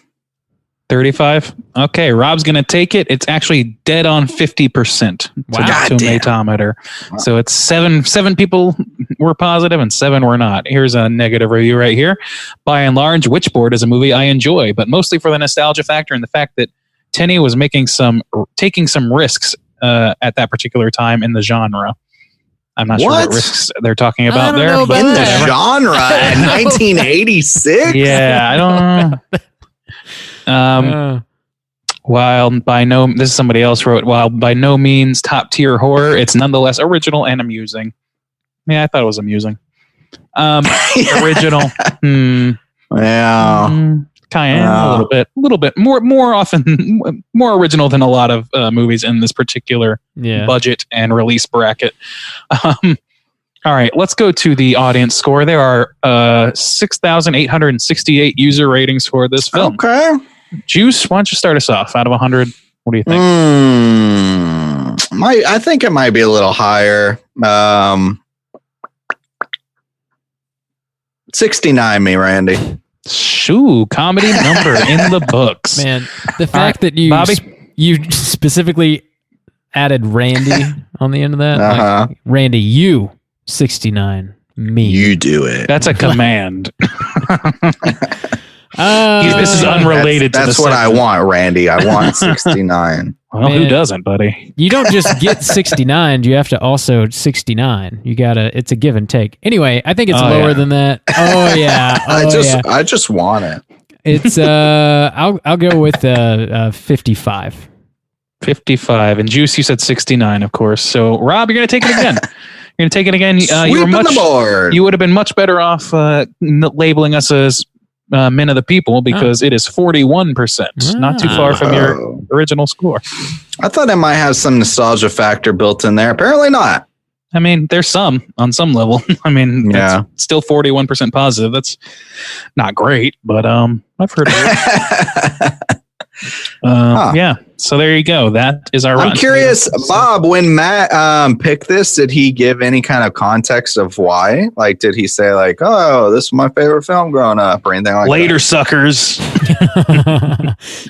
35? Okay, Rob's going to take it. It's actually dead on 50% to Tomatometer. Wow. So it's seven people were positive and 7 were not. Here's a negative review right here. By and large, Witchboard is a movie I enjoy, but mostly for the nostalgia factor and the fact that Tenney was taking some risks at that particular time in the genre. I'm not sure what risks they're talking about there. In the genre in 1986? Yeah, I don't know. This is somebody else wrote, while by no means top tier horror, it's nonetheless original and amusing. Yeah, I thought it was amusing. Original. Yeah. A little bit more often more original than a lot of movies in this particular budget and release bracket. All right, let's go to the audience score. There are 6,868 user ratings for this film. Okay. Juice, why don't you start us off out of 100? What do you think? I think it might be a little higher. 69, me, Randy. Shoo, comedy number in the books. Man, the fact that you specifically added Randy on the end of that. Like, Randy, you 69. Me. You do it. That's a command. This is unrelated to that's what I want, Randy. I want 69. Well, who doesn't, buddy? You don't just get 69. You have to also 69. It's a give and take. Anyway, I think it's lower than that. Oh yeah. I just want it. It's I'll go with 55. 55. And Juice, you said 69, of course. So Rob, you're gonna take it again. You're gonna take it again. You would have been much better off labeling us as men of the people because it is 41%. Not too far from your original score. I thought it might have some nostalgia factor built in there. Apparently not. I mean, there's some on some level. I mean, that's still 41% positive. That's not great, but I've heard of it. Yeah. So there you go. That is our. I'm curious, Bob. When Matt picked this, did he give any kind of context of why? Like, did he say like, "Oh, this is my favorite film growing up," or anything like Later, suckers.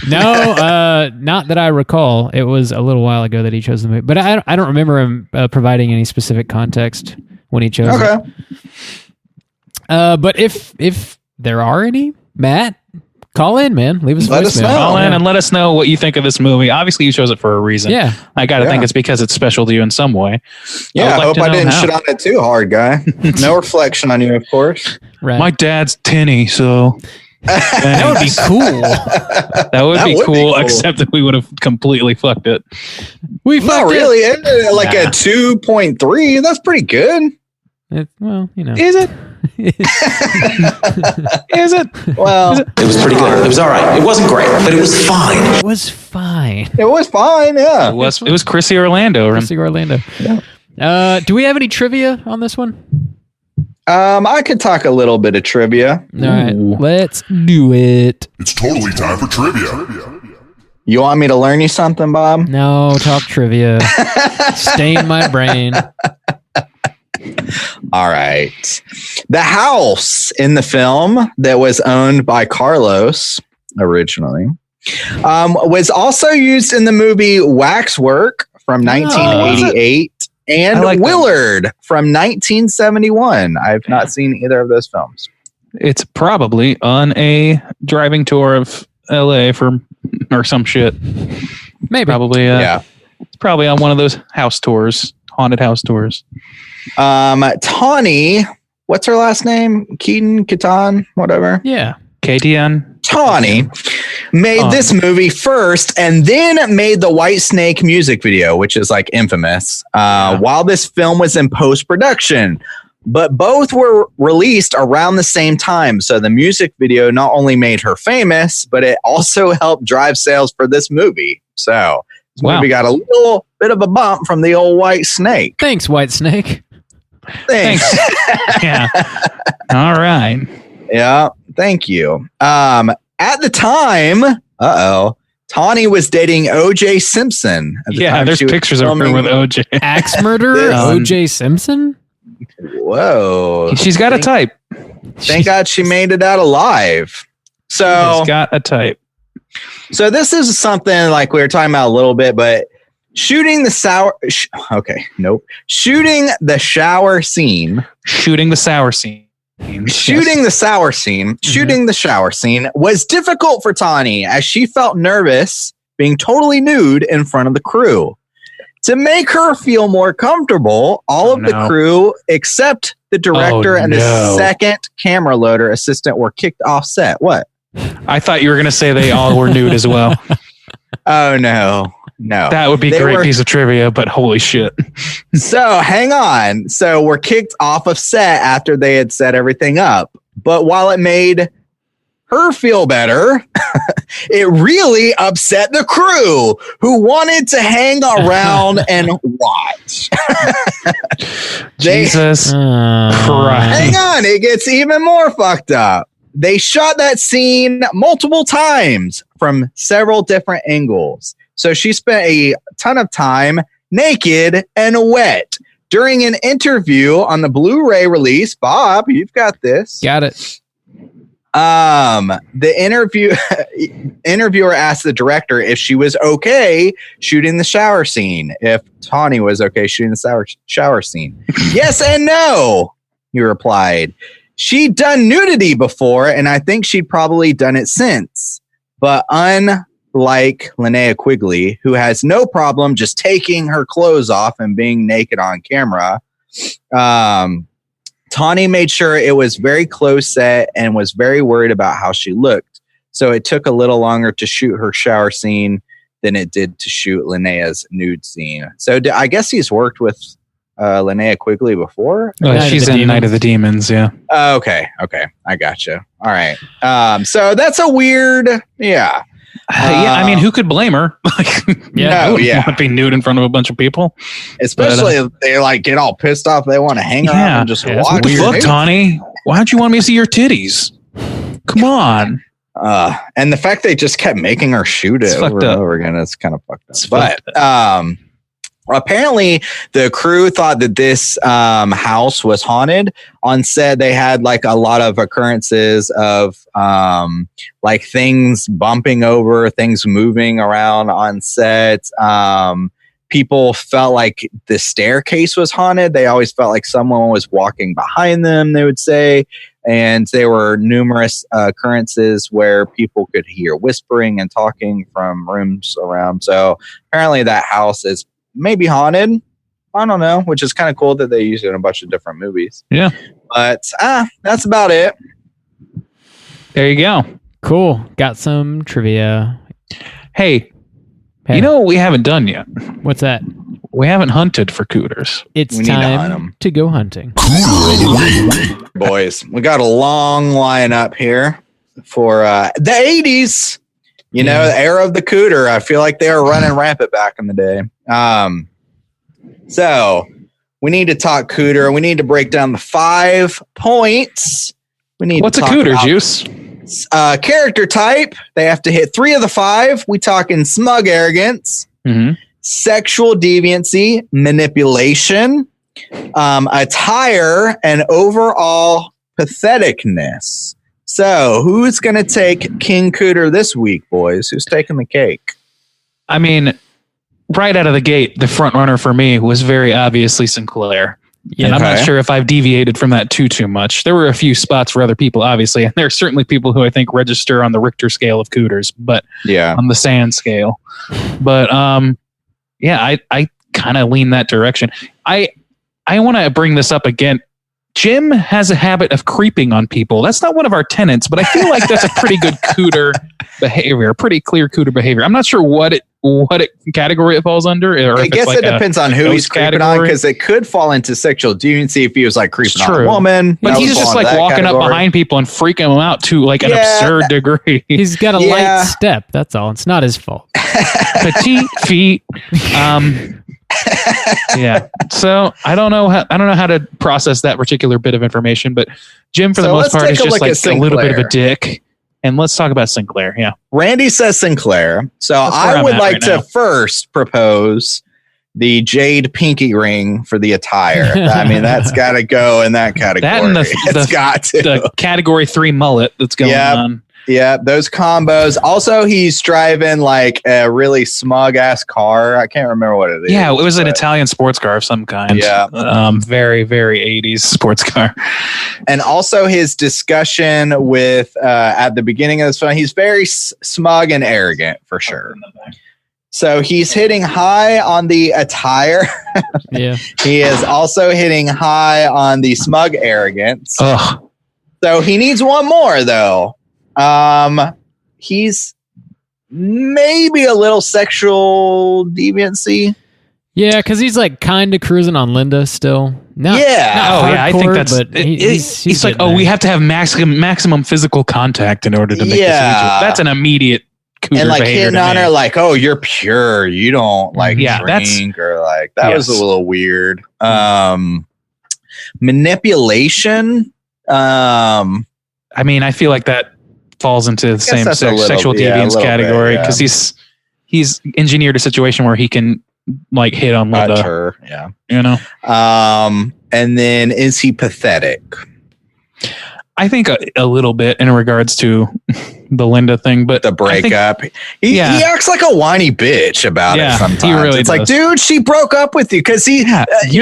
No, not that I recall. It was a little while ago that he chose the movie, but I don't remember him providing any specific context when he chose it. But if there are any, Matt, call in, man. Leave us a voicemail. Call in and let us know what you think of this movie. Obviously, you chose it for a reason. Yeah. I got to think it's because it's special to you in some way. Yeah, I hope I didn't shit on it too hard, guy. No reflection on you, of course. Right. My dad's tinny, so... that would be cool. That would be cool, except that we would have completely fucked it. Not really. Like a 2.3. That's pretty good. Well, you know. Is it? Is it? Well, it was pretty good. It was all right. It wasn't great, but it was fine. It was fine. It was fine. Yeah. It was Chrissy Orlando. Chrissy Orlando. Yeah. Do we have any trivia on this one? I could talk a little bit of trivia. All right, let's do it. It's totally time for trivia. You want me to learn you something, Bob? No, talk trivia. Stain my brain. All right. The house in the film that was owned by Carlos originally was also used in the movie Waxwork from 1988 and Willard from 1971. I've not seen either of those films. It's probably on a driving tour of LA or some shit. Maybe. Probably. It's probably on one of those house tours, haunted house tours. Tawny, what's her last name? Keaton, whatever. Yeah. KTN. Tawny made this movie first and then made the White Snake music video, which is like infamous, while this film was in post-production. But both were released around the same time. So the music video not only made her famous, but it also helped drive sales for this movie. So this movie got a little bit of a bump from the old White Snake. Thanks, White Snake. Thanks. Yeah. All right. Yeah. Thank you. At the time, Tawny was dating O.J. Simpson. At the time there's pictures of her with O.J. Axe murderer O.J. Simpson? Whoa. She's got a type. Thank God she made it out alive. So she's got a type. So this is something like we were talking about a little bit, but shooting the shower scene. Shooting the shower scene. Shooting the shower scene was difficult for Tawny as she felt nervous being totally nude in front of the crew. To make her feel more comfortable, all of the crew, except the director and the second camera loader assistant, were kicked off set. What? I thought you were going to say they all were nude as well. Oh, no. That would be a great piece of trivia, but holy shit. So hang on. So we're kicked off of set after they had set everything up. But while it made her feel better, it really upset the crew who wanted to hang around and watch. Jesus Christ. Hang on, it gets even more fucked up. They shot that scene multiple times from several different angles. So she spent a ton of time naked and wet. During an interview on the Blu-ray release, Bob, you've got this. Got it. The interviewer asked the director if she was okay shooting the shower scene. If Tawny was okay shooting the shower scene. Yes and no, he replied. She'd done nudity before, and I think she'd probably done it since. But unlike Linnea Quigley, who has no problem just taking her clothes off and being naked on camera, Tawny made sure it was very close set and was very worried about how she looked. So it took a little longer to shoot her shower scene than it did to shoot Linnea's nude scene. So I guess he's worked with Linnea Quigley before. She's in Night of the Demons, yeah. Okay, I gotcha. All right. So that's a weird, yeah. I mean, who could blame her? No, want to be nude in front of a bunch of people, especially if they like get all pissed off. They want to hang around and just watch. What the fuck, Tawny? Why don't you want me to see your titties? Come on. And the fact they just kept making her shoot it over and over again, it's kind of fucked up. But apparently the crew thought that this house was haunted. On set, they had like a lot of occurrences of like things bumping over, things moving around on set. People felt like the staircase was haunted. They always felt like someone was walking behind them, they would say. And there were numerous occurrences where people could hear whispering and talking from rooms around. So apparently that house is maybe haunted. I don't know, which is kind of cool that they use it in a bunch of different movies. Yeah. But that's about it. There you go. Cool. Got some trivia. Hey, you know what we haven't done yet? What's that? We haven't hunted for cooters. It's time to go hunting. Boys, we got a long lineup here for the 80s. You know, the era of the cooter. I feel like they were running rampant back in the day. So we need to talk cooter. We need to break down the 5 points. We need. What's a cooter, Juice? Character type. They have to hit 3 of the 5. We talking smug arrogance, sexual deviancy, manipulation, attire, and overall patheticness. So, who's going to take King Cooter this week, boys? Who's taking the cake? I mean, right out of the gate, the front runner for me was very obviously Sinclair. Yeah. And I'm not Okay. sure if I've deviated from that too much. There were a few spots for other people, obviously, and there are certainly people who I think register on the Richter scale of Cooters, but Yeah. on the sand scale. But yeah, I kind of lean that direction. I want to bring this up again. Jim has a habit of creeping on people. That's not one of our tenets, but I feel like that's a pretty good Cooter behavior, pretty clear Cooter behavior. I'm not sure what category it falls under. Or I if guess it's like it depends on who ghost he's creeping on, category. because it could fall into sexual deviancy if he was like creeping on true. a woman. But That he's would just fall like into that walking up category. behind people and freaking them out to like an Yeah, absurd degree. He's got a Yeah. light step. That's all. It's not his fault. Petite feet. Yeah. So I don't know how to process that particular bit of information, but Jim, for the So most let's part, take is a just look like at a little bit of a Sinclair. dick. And let's talk about Sinclair. Yeah. Randy says Sinclair. So That's where I I'm would at like right to now. first propose the jade pinky ring for the attire. I mean, that's got to go in that category. That and It's got to. the category 3 mullet that's going Yep. on. Yeah, those combos. Also, he's driving like a really smug ass car. I can't remember what it is. Yeah, it was an but- Italian sports car of some kind. Yeah. Very, very 80s sports car. And also his discussion with at the beginning of this film, he's very smug and arrogant for sure. So he's hitting high on the attire. Yeah. He is also hitting high on the smug arrogance. Ugh. So he needs one more though. He's maybe a little sexual deviancy. Yeah, because he's like kind of cruising on Linda still. Not, Yeah. not Oh yeah, I think hardcore, that's. But he's like, getting oh, we there. have to have maximum physical contact in order to make Yeah. this. That's an immediate Cooter And like behavior hitting to on me. her like, oh, you're pure. You don't like Yeah, that's- drink or like that was a Yes. little weird. Manipulation. I mean, I feel like that falls into the same that's a little- sexual yeah, a deviance little bit, category yeah. because he's engineered a situation where he can like hit on Not Linda. sure. Yeah. You know, And then is he pathetic? I think a little bit in regards to the Linda thing, but The I think- breakup. He acts like a whiny bitch about Yeah, it he sometimes. really It's like, does. dude, she broke up with you. Because you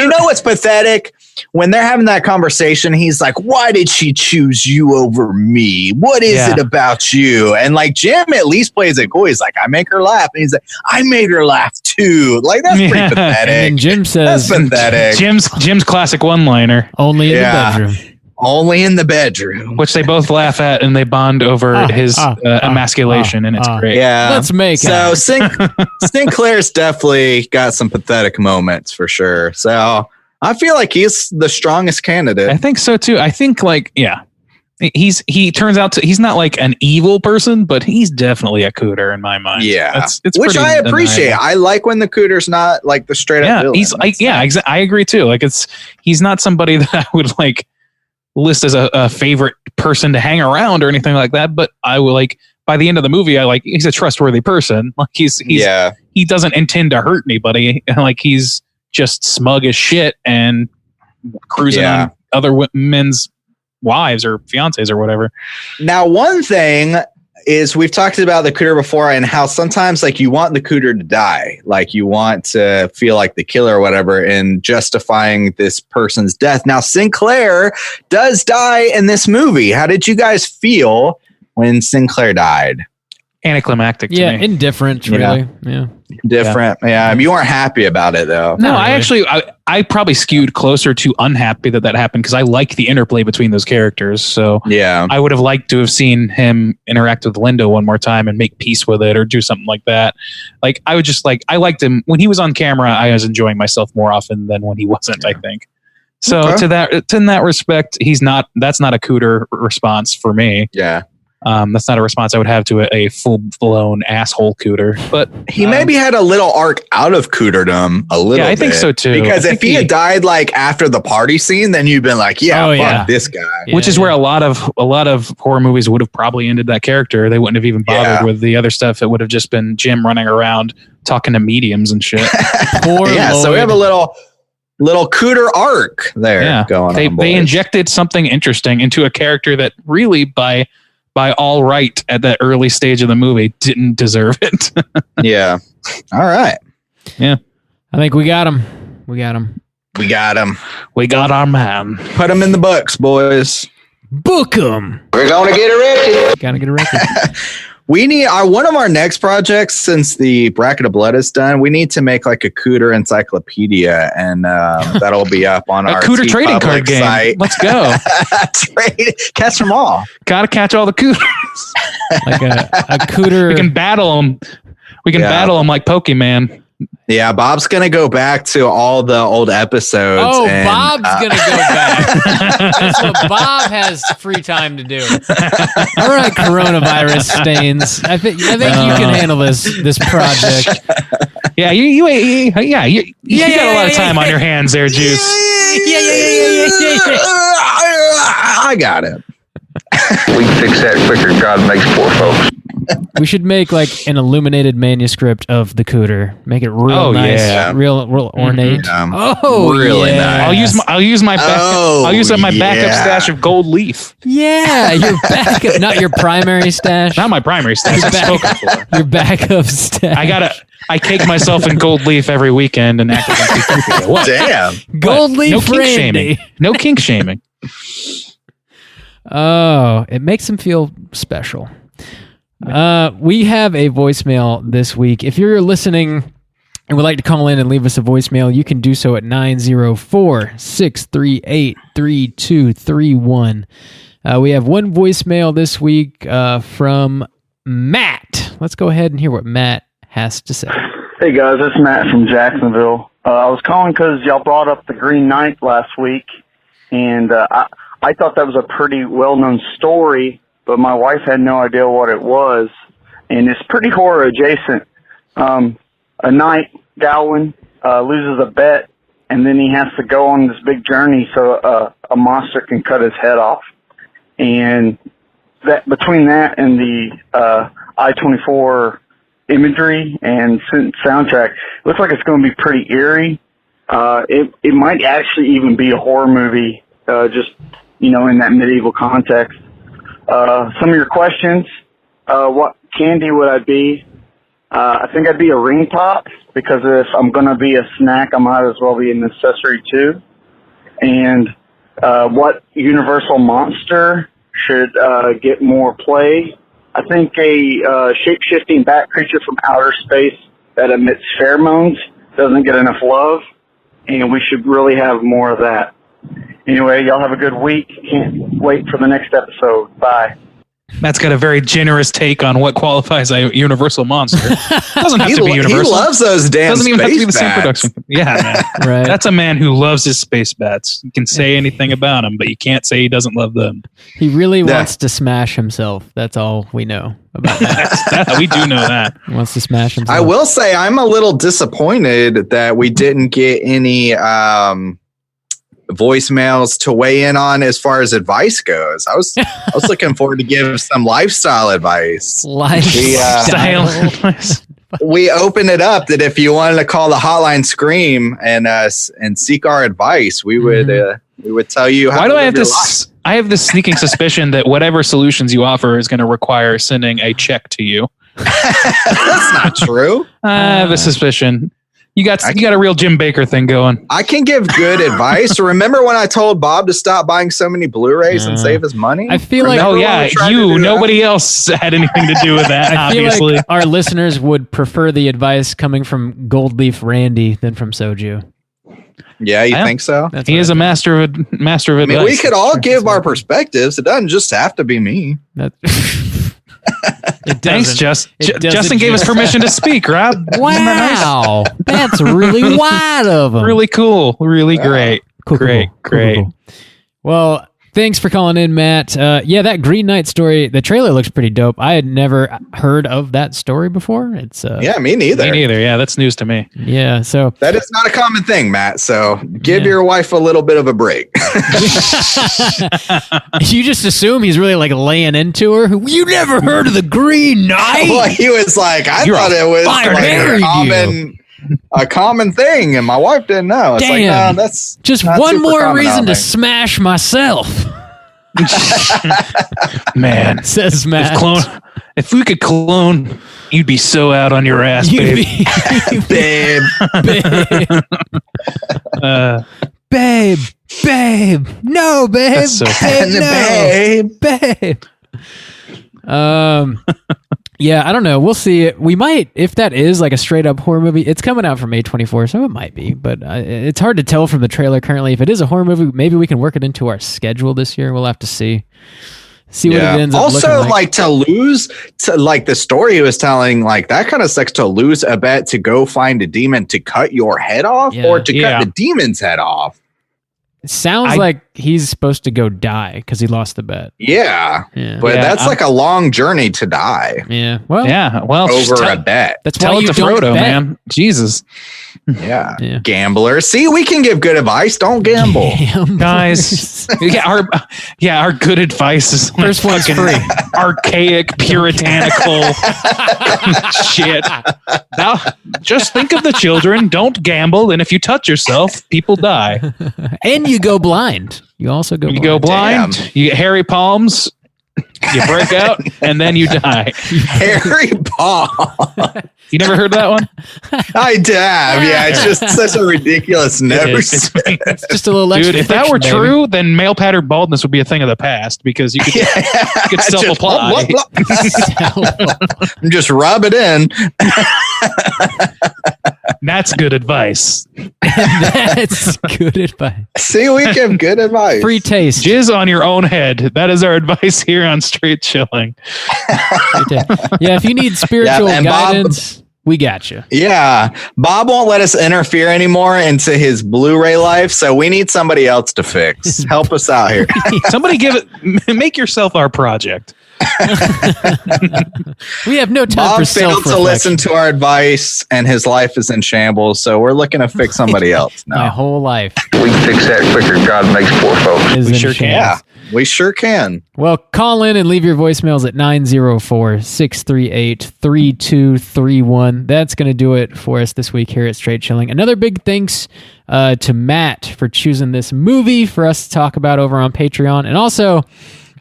know what's pathetic? When they're having that conversation, he's like, why did she choose you over me? What is Yeah. it about you? And like Jim at least plays it cool. He's like, I make her laugh. And he's like, I made her laugh too. Like, that's Yeah. pretty And pathetic. then Jim That's says, pathetic. Jim's classic one-liner, only in Yeah. the bedroom. Only in the bedroom. which they both laugh at and they bond over his emasculation, and it's great. Yeah. Let's make So it. Sinclair's definitely got some pathetic moments for sure. So I feel like he's the strongest candidate. I think so too. I think like, yeah, he turns out to, he's not like an evil person, but he's definitely a Cooter in my mind. Yeah. it's Which pretty I appreciate. undeniable. I like when the Cooter's not like the straight up Yeah, villain. he's like, yeah, I agree too. Like he's not somebody that I would like list as a favorite person to hang around or anything like that. But I will like by the end of the movie, he's a trustworthy person. Like he doesn't intend to hurt anybody. Like he's just smug as shit and cruising on other men's wives or fiancés or whatever. Now, one thing is we've talked about the Cooter before and how sometimes like you want the Cooter to die. Like you want to feel like the killer or whatever in justifying this person's death. Now, Sinclair does die in this movie. How did you guys feel when Sinclair died? Anticlimactic to Yeah, me. indifferent, Yeah. really. Yeah. Different. Yeah. You weren't happy about it though. No, Not I really. actually, I probably skewed closer to unhappy that happened because I like the interplay between those characters. So Yeah. I would have liked to have seen him interact with Linda one more time and make peace with it or do something like that. Like I would just like, I liked him when he was on camera. I was enjoying myself more often than when he wasn't, I think. So Okay. in that respect, that's not a Cooter response for me. Yeah. That's not a response I would have to a full-blown asshole Cooter. But He maybe had a little arc out of Cooterdom a little yeah, I bit. think so too. Because I if think he had died like after the party scene, then you'd been like, yeah, Oh, fuck yeah. this guy. which is where a lot of horror movies would have probably ended that character. They wouldn't have even bothered Yeah. with the other stuff. It would have just been Jim running around talking to mediums and shit. Poor Yeah, so we have a Lloyd. little Cooter arc there Yeah, going they on. boys. injected something interesting into a character that really by all right at that early stage of the movie didn't deserve it. Yeah. All right. I think we got him. We got him. We got him. We got our man. Put him in the books, boys. Book 'em. We're gonna get arrested. Gotta get a record. We need one of our next projects, since the Bracket of Blood is done. We need to make like a Cooter encyclopedia, and that'll be up on our Cooter trading card game. site. Let's go. Catch them all. Gotta catch all the Cooters. Like a Cooter. We can battle them. We can battle them like Pokemon. Yeah, Bob's gonna go back to all the old episodes. Oh, and, Bob's gonna go back. That's what Bob has free time to do. All right, coronavirus stains. I think you can handle this project. Yeah, you got a lot of time on your hands there, Juice. I got it. We can fix that quicker than God makes poor folks. We should make like an illuminated manuscript of the Cooter. Make it real nice, yeah. real ornate. Really yeah. nice. I'll use my backup stash of gold leaf. Yeah, your backup, not your primary stash. Not my primary stash. I've spoken for. Your backup stash. I cake myself in gold leaf every weekend and act like I'm too creepy. What? Damn. Gold leaf No kink Randy. shaming. No kink shaming. Oh, it makes him feel special. We have a voicemail this week. If you're listening and would like to call in and leave us a voicemail, you can do so at 904-638-3231. We have one voicemail this week from Matt. Let's go ahead and hear what Matt has to say. Hey guys, it's Matt from Jacksonville. I was calling because y'all brought up the Green Knight last week, and I thought that was a pretty well-known story, but my wife had no idea what it was, and it's pretty horror adjacent. A knight, Gawain, loses a bet, and then he has to go on this big journey so a monster can cut his head off. And that between that and the I-24 imagery and soundtrack, it looks like it's going to be pretty eerie. It might actually even be a horror movie, just, in that medieval context. Some of your questions, what candy would I be? I think I'd be a ring pop, because if I'm going to be a snack, I might as well be an accessory too. And what universal monster should get more play? I think a shape-shifting bat creature from outer space that emits pheromones doesn't get enough love, and we should really have more of that. Anyway, y'all have a good week. Can't wait for the next episode. Bye. Matt's got a very generous take on what qualifies a universal monster. Doesn't have to be universal. He loves those damn Doesn't even have to be the space same bats. production. Yeah, man. Right. That's a man who loves his space bats. You can say anything about him, but you can't say he doesn't love them. He really wants to smash himself. That's all we know about that. We do know that. He wants to smash himself. I will say I'm a little disappointed that we didn't get any voicemails to weigh in on as far as advice goes. I was looking forward to give some lifestyle advice. We opened it up that if you wanted to call the Hotline Scream and seek our advice, we would tell you how. Why to do I live have your this? I have this sneaking suspicion that whatever solutions you offer is going to require sending a check to you. That's not true. I have a suspicion. You got a real Jim Baker thing going. I can give good advice. Remember when I told Bob to stop buying so many Blu-rays and save his money? I feel like nobody else had anything to do with that. I feel obviously, like our listeners would prefer the advice coming from Gold Leaf Randy than from Soju. Yeah, you think so? He is a master of advice. I mean, we could all give our perspectives. It doesn't just have to be me. Thanks, Justin gave us permission to speak, Rob. Wow, that's really wide of him. Really cool. Really great. Great. Cool. Well, thanks for calling in, Matt. Yeah, that Green Knight story, the trailer looks pretty dope. I had never heard of that story before. It's yeah, me neither. Me neither. Yeah, that's news to me. Yeah, so that is not a common thing, Matt. So give your wife a little bit of a break. You just assume he's really like laying into her. You never heard of the Green Knight? Well, he was like, I thought it was like a common thing, and my wife didn't know. It's like, no, that's just not one super more common reason to out there. smash myself. Man, Says Matt. If we could clone, you'd be so out on your ass, babe. Babe. Babe. No, babe. That's so babe, no. Babe. Yeah, I don't know. We'll see. We might, if that is like a straight up horror movie, it's coming out from A24, so it might be. But it's hard to tell from the trailer currently. If it is a horror movie, maybe we can work it into our schedule this year. We'll have to see. What it ends up also looking like. to lose to like the story he was telling, like that kind of sucks to lose a bet to go find a demon to cut your head off or to cut the demon's head off. It sounds like he's supposed to go die because he lost the bet. Yeah. But that's like a long journey to die. Yeah. Well, over a bet. That's tell why it you to don't Frodo, bet. man. Jesus. Yeah. Gambler. See, we can give good advice. Don't gamble. Guys. Our good advice is like First one's free. Archaic, puritanical shit. Now, just think of the children. Don't gamble. And if you touch yourself, people die. And you go blind. You also go blind. You go blind. You get hairy palms. You break out, and then you die. Hairy Paul. You never heard that one? I have. Yeah, it's just such a ridiculous nose. It's just a little extra Dude, if that friction, were baby. true, then male pattern baldness would be a thing of the past because you could self-apply. Just rub it in. That's good advice. That's good advice. See, we give good advice. Free taste. Jizz on your own head. That is our advice here on Straight Chilling. Yeah, if you need spiritual and guidance, we got you. Yeah, Bob won't let us interfere anymore into his Blu-ray life, so we need somebody else to fix. Help us out here. Somebody make yourself our project. We have no time Bob for failed to listen to our advice, and his life is in shambles, so we're looking to fix somebody else My now. whole life We can fix that quicker than God makes poor folks. is in sure can. Yeah, shambles. we sure can. Well, call in and leave your voicemails at 904-638-3231. That's going to do it for us this week here at Straight Chilling. Another big thanks to Matt for choosing this movie for us to talk about over on Patreon. And also,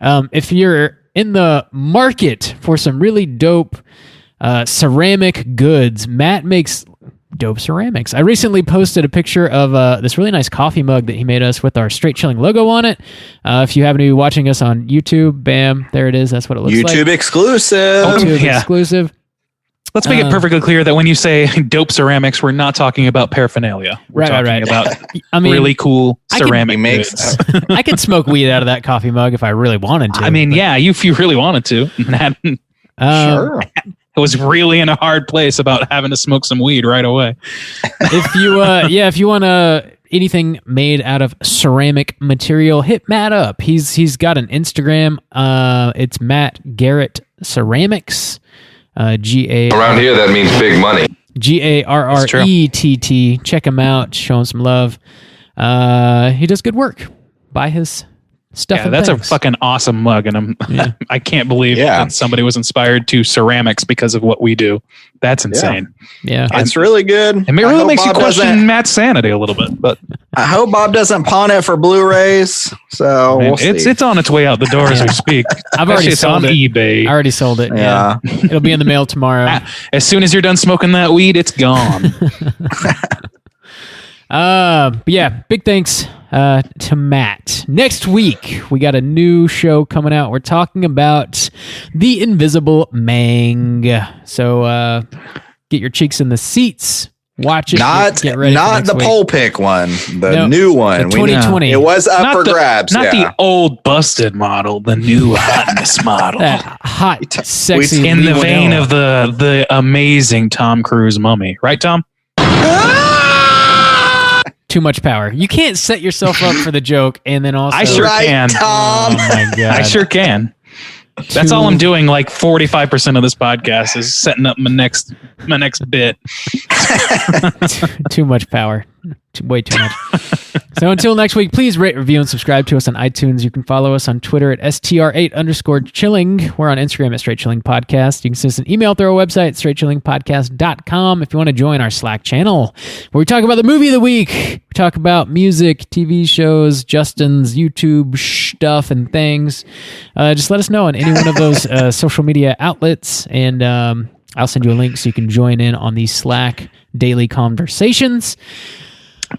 if you're in the market for some really dope ceramic goods, Matt makes dope ceramics. I recently posted a picture of this really nice coffee mug that he made us with our Straight Chilling logo on it. If you happen to be watching us on YouTube, bam, there it is. That's what it looks like. YouTube exclusive. YouTube Yeah. exclusive. Let's make it perfectly clear that when you say dope ceramics, we're not talking about paraphernalia. We're talking about really cool ceramic goods. I could smoke weed out of that coffee mug if I really wanted to. I mean, if you really wanted to. Sure. It was really in a hard place about having to smoke some weed right away. If you want anything made out of ceramic material, hit Matt up. He's got an Instagram. It's Matt Garrett Ceramics. G-A Around here, that means big money. Garrett. Check him out. Show him some love. He does good work. Buy his stuff. Yeah, and that's things. a fucking awesome mug, and I can't believe that somebody was inspired to ceramics because of what we do. That's insane. Yeah, It's really good. It really makes you Bob question Matt's sanity a little bit, but I hope Bob doesn't pawn it for Blu-rays. So man, we'll see. it's on its way out the door as we speak. I've already Actually, it's sold on it. eBay. I already sold it. Yeah. It'll be in the mail tomorrow. As soon as you're done smoking that weed, it's gone. But yeah, big thanks to Matt. Next week, we got a new show coming out. We're talking about The Invisible Mang. So get your cheeks in the seats. Watch it. Get ready for not next the week. pole pick one, the No, new one. the 2020. It was up for grabs. Not yeah. the old busted model, the new hotness model. That hot, sexy. In the Lee vein Winnell. of the amazing Tom Cruise mummy. Right, Tom? Too much power. You can't set yourself up for the joke and then also. I sure can. Oh Tom. my god! I sure can. That's all I'm doing. Like 45% of this podcast is setting up my next bit. Too much power. Way too much. So until next week, please rate, review, and subscribe to us on iTunes. You can follow us on Twitter at str8_chilling. We're on Instagram at Straight Chilling Podcast. You can send us an email through our website, straightchillingpodcast.com. If you want to join our Slack channel, where we talk about the movie of the week, we talk about music, TV shows, Justin's YouTube stuff and things. Just let us know on any one of those social media outlets, and I'll send you a link so you can join in on these Slack daily conversations.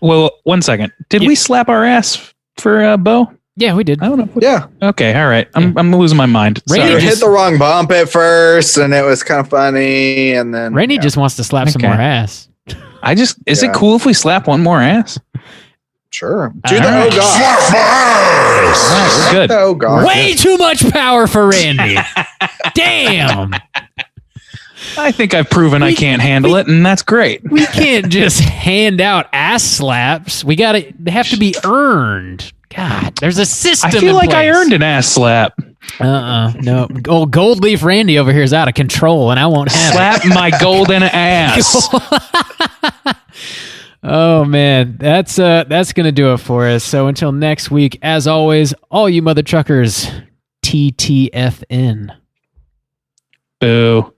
Well, one second. Did we slap our ass for Bo? Yeah, we did. I don't know. Yeah. Okay, all right. I'm losing my mind. Randy You Sorry. hit the wrong bump at first, and it was kind of funny, and then Randy just wants to slap some Okay. more ass. Is it cool if we slap one more ass? sure. Do the All right. oh god. Slap my ass! All right, we're good. Oh god. Way too much power for Randy. Damn. I think I've proven I can't handle it, and that's great. We can't just hand out ass slaps. They have to be earned. God, there's a system. I feel in like I place. earned an ass slap. No. Old Gold Leaf Randy over here is out of control, and I won't have Slap my golden ass. it. Oh man, that's gonna do it for us. So until next week, as always, all you mother truckers, TTFN. Boo.